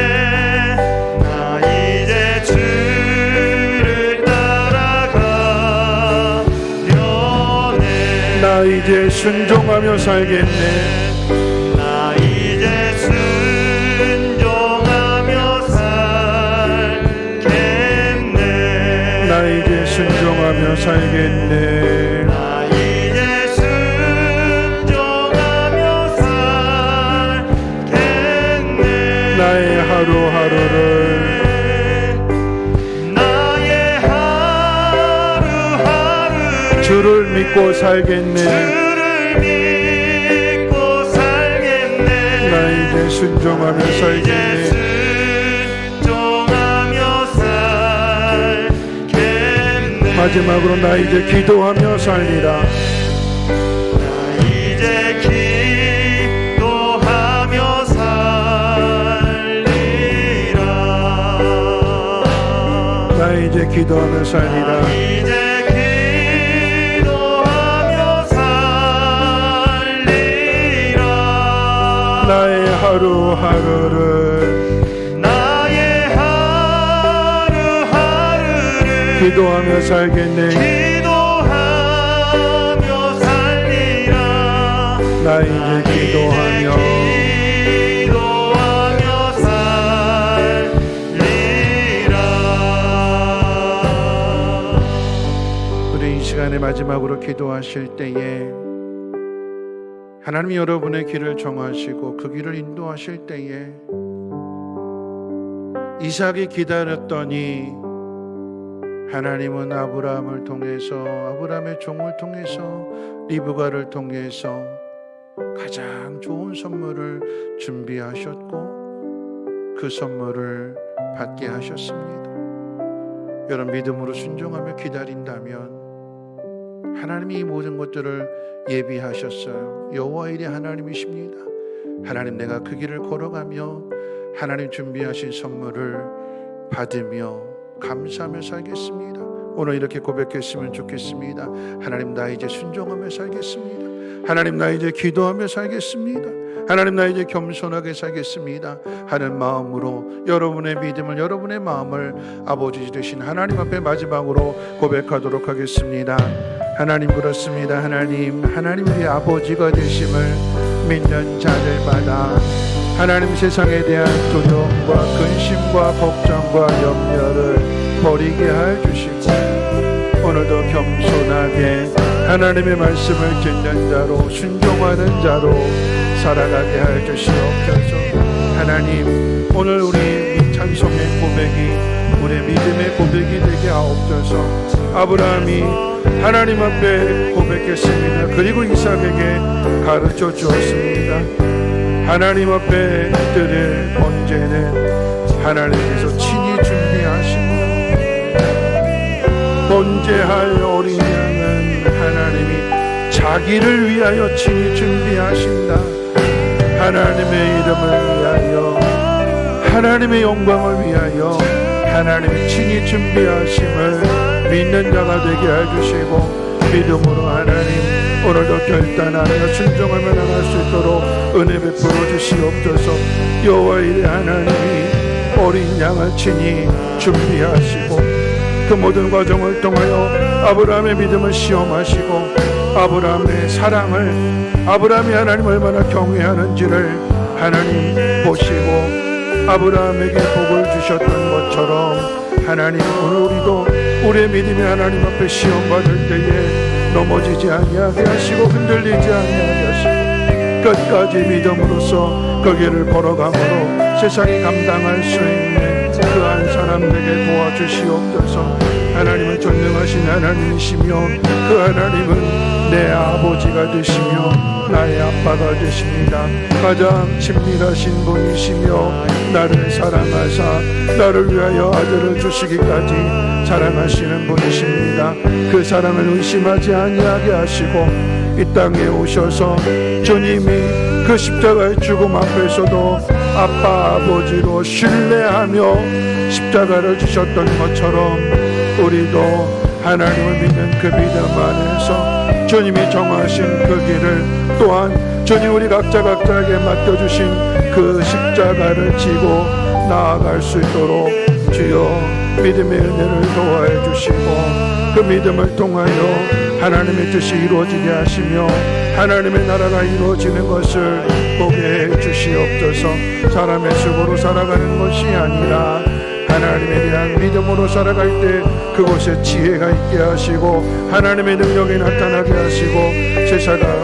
나 이제 주를 따라가려네. 나 이제 순종하며 살겠네. 나 이제 순종하며 살겠네. 나 이제 순종하며 살겠네. 나 이제 순종하며 살겠네. 나의 하루하루를 나의 하루하루를 주를 믿고 살겠네. 주를 믿고 살겠네. 나 이제 순종하며 살겠네. 순종하며 살겠네. 마지막으로 나 이제 기도하며 살리라. 나 이제 기도하며 살리라. 나 이제 기도하며 살리라. 나 이제 기도하며 살리라. 나의 하루하루를 나의 하루하루를 기도하며 살겠네. 기도하며 살리라. 나 이제 기도하며 살리라. 우리 이 시간에 마지막으로 기도하실 때에 하나님이 여러분의 길을 정하시고 그 길을 인도하실 때에 이삭이 기다렸더니 하나님은 아브라함을 통해서 아브라함의 종을 통해서 리브가를 통해서 가장 좋은 선물을 준비하셨고 그 선물을 받게 하셨습니다. 여러분 믿음으로 순종하며 기다린다면 하나님이 이 모든 것들을 예비하셨어요. 여호와 일의 하나님이십니다. 하나님 내가 그 길을 걸어가며 하나님 준비하신 선물을 받으며 감사하며 살겠습니다. 오늘 이렇게 고백했으면 좋겠습니다. 하나님 나 이제 순종하며 살겠습니다. 하나님 나 이제 기도하며 살겠습니다. 하나님 나 이제 겸손하게 살겠습니다 하는 마음으로 여러분의 믿음을 여러분의 마음을 아버지 되신 하나님 앞에 마지막으로 고백하도록 하겠습니다. 하나님 그렇습니다. 하나님 우리 아버지가 되심을 믿는 자들마다 하나님 세상에 대한 두려움과 근심과 걱정과 염려를 버리게 해 주시고 오늘도 겸손하게 하나님의 말씀을 듣는 자로 순종하는 자로 살아가게 해 주시옵소서. 하나님 오늘 우리 찬송의 고백이 우리의 믿음의 고백이 되게 하옵소서. 아브라함이 하나님 앞에 고백했습니다. 그리고 이삭에게 가르쳐 주었습니다. 하나님 앞에 들을 번제는 하나님께서 친히 준비하십니다. 번제할 어린 양은 하나님이 자기를 위하여 친히 준비하신다. 하나님의 이름을 위하여 하나님의 영광을 위하여 하나님이 친히 준비하심을 믿는 자가 되게 해주시고 믿음으로 하나님 오늘도 결단하며 순종하며 나갈 수 있도록 은혜 베풀어 주시옵소서. 여호와 이레 하나님이 어린 양을 친히 준비하시고 그 모든 과정을 통하여 아브라함의 믿음을 시험하시고 아브라함의 사랑을 아브라함이 하나님을 얼마나 경외하는지를 하나님 보시고 아브라함에게 복을 주셨던 것처럼 하나님 오늘 우리도 우리의 믿음이 하나님 앞에 시험받을 때에 넘어지지 아니하게 하시고 흔들리지 아니하게 하시고 끝까지 믿음으로써 거기를 걸어감으로 세상이 감당할 수 있는 그 한 사람에게 도와주시옵소서. 하나님은 전능하신 하나님이시며 그 하나님은 내 아버지가 되시며 나의 아빠가 되십니다. 가장 친밀하신 분이시며 나를 사랑하사 나를 위하여 아들을 주시기까지 사랑하시는 분이십니다. 그 사랑을 의심하지 아니하게 하시고 이 땅에 오셔서 주님이 그 십자가의 죽음 앞에서도 아빠 아버지로 신뢰하며 십자가를 지셨던 것처럼 우리도 하나님을 믿는 그 믿음 안에서 주님이 정하신 그 길을 또한 주님 우리 각자에게 맡겨주신 그 십자가를 지고 나아갈 수 있도록 주여 믿음의 은혜를 도와해 주시고 그 믿음을 통하여 하나님의 뜻이 이루어지게 하시며 하나님의 나라가 이루어지는 것을 보게 해 주시옵소서. 사람의 수고로 살아가는 것이 아니라 하나님에 대한 믿음으로 살아갈 때 그곳에 지혜가 있게 하시고 하나님의 능력이 나타나게 하시고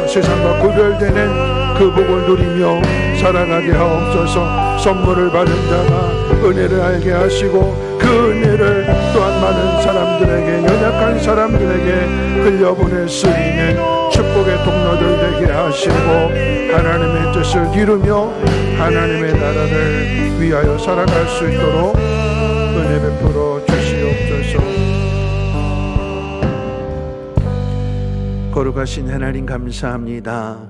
세상과 구별되는 그 복을 누리며 살아가게 하옵소서. 선물을 받은 자가 은혜를 알게 하시고 그 은혜를 또한 많은 사람들에게 연약한 사람들에게 흘려보낼 수 있는 축복의 통로들 되게 하시고 하나님의 뜻을 이루며 하나님의 나라를 위하여 살아갈 수 있도록 은혜 베풀어 주시옵소서. 거룩하신 하나님 감사합니다.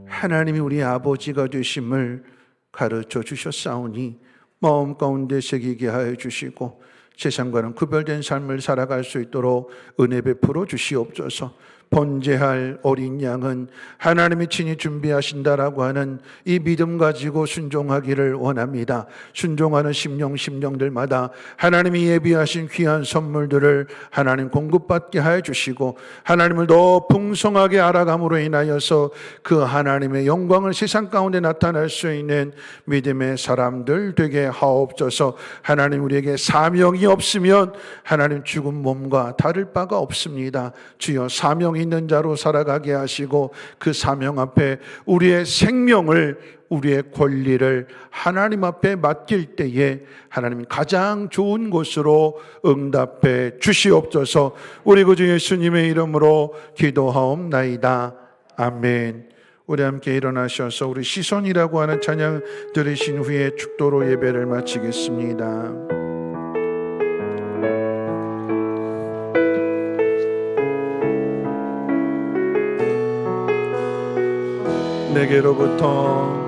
하나님이 우리 아버지가 되심을 가르쳐 주셨사오니 마음 가운데 새기게 하여 주시고 세상과는 구별된 삶을 살아갈 수 있도록 은혜 베풀어 주시옵소서. 번제할 어린 양은 하나님이 친히 준비하신다라고 하는 이 믿음 가지고 순종하기를 원합니다. 순종하는 심령들마다 하나님이 예비하신 귀한 선물들을 하나님 공급받게 하여 주시고 하나님을 더 풍성하게 알아감으로 인하여서 그 하나님의 영광을 세상 가운데 나타낼 수 있는 믿음의 사람들 되게 하옵소서. 하나님 우리에게 사명이 없으면 하나님 죽은 몸과 다를 바가 없습니다. 주여 사명이 있는 자로 살아가게 하시고 그 사명 앞에 우리의 생명을 우리의 권리를 하나님 앞에 맡길 때에 하나님이 가장 좋은 곳으로 응답해 주시옵소서. 우리 구주 예수님의 이름으로 기도하옵나이다. 아멘. 우리 함께 일어나셔서 우리 시선이라고 하는 찬양 들으신 후에 축도로 예배를 마치겠습니다. 내게로부터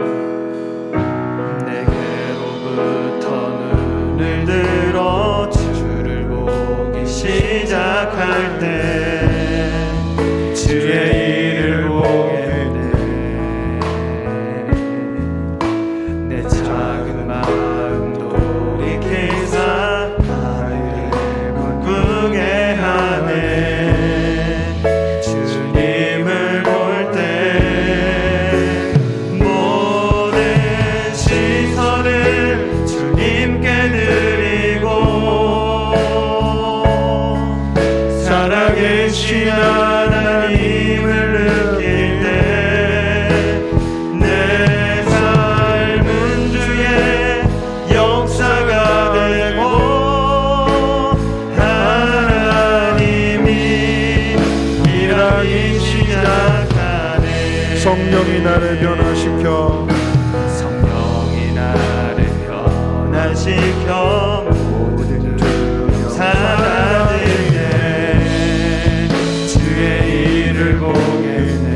눈을 들어 주를 보기 시작할 때 주의 일을 보겠네. 내 작은 마음 돌이키사 나를 바꾸게 하네. 주님을 볼 때 모든 시선을 주님께 드리고 살아계신 하나님을 느낄 때 내 삶은 주의 역사가 되고 하나님이 일하기 시작하네. 성령이 나를 변화시켜 변화시켜 모든 두려움 사라질 때 주의 일을 보겠네.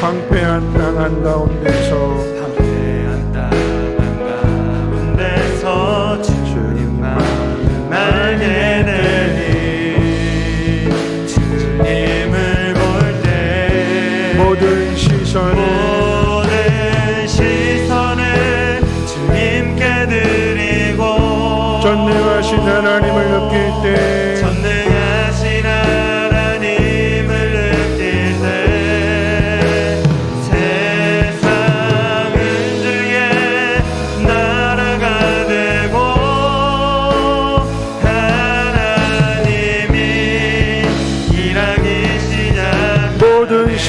황폐한 땅 한가운데서 주님만을 알게 되니 주님을 볼 때 모든 시선을 전능하신 하나님을 느낄 때 전능하신 하나님을 느낄 때 세상은 주의 나라가 되고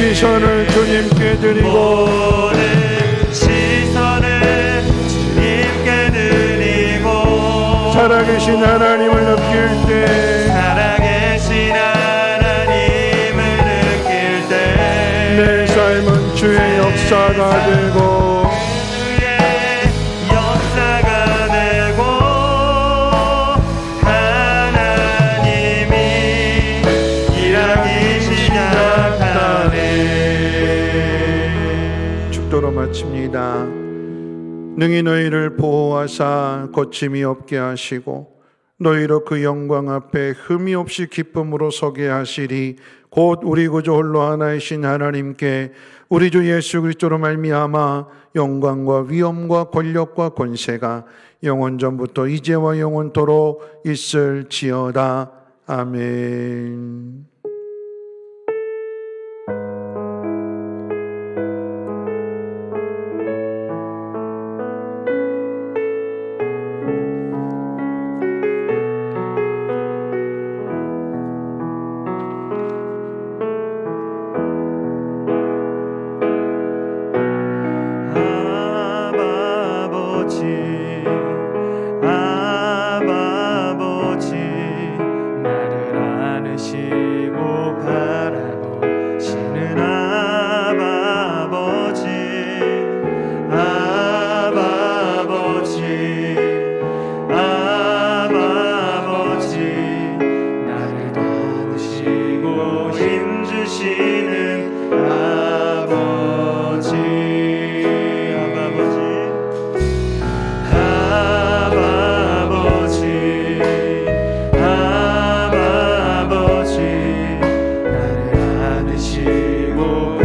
시선을 주님께 드리고 모든 시선을 주님께 드리고 살아계신 하나님을 느낄 때 살아계신 하나님을 느낄 때 내 삶은 주의 역사가 되고 주의 역사가 되고 하나님이 일하기 시작하네. 축도로 마칩니다. 능히 너희를 보호하사 거침이 없게 하시고 너희로 그 영광 앞에 흠이 없이 기쁨으로 서게 하시리. 곧 우리 구주 홀로 하나이신 하나님께 우리 주 예수 그리스도로 말미암아 영광과 위엄과 권력과 권세가 영원 전부터 이제와 영원토록 있을지어다. 아멘. 아버지 나를 안으시고 바라보시는 아버지 나를 도우시고 힘주시는 아버지 나를 안으시고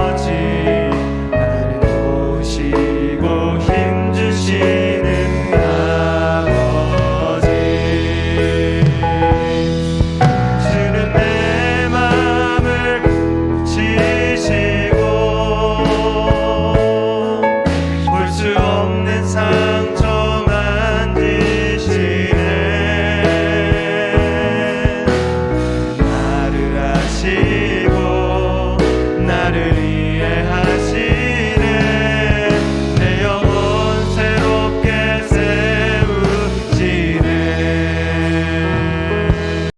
바라보시는 나를 도우시고 힘주시는 아버지 주는 내 맘을 지시고 볼 수 없는 상처 만지시네 나를 아시고 나를 이해하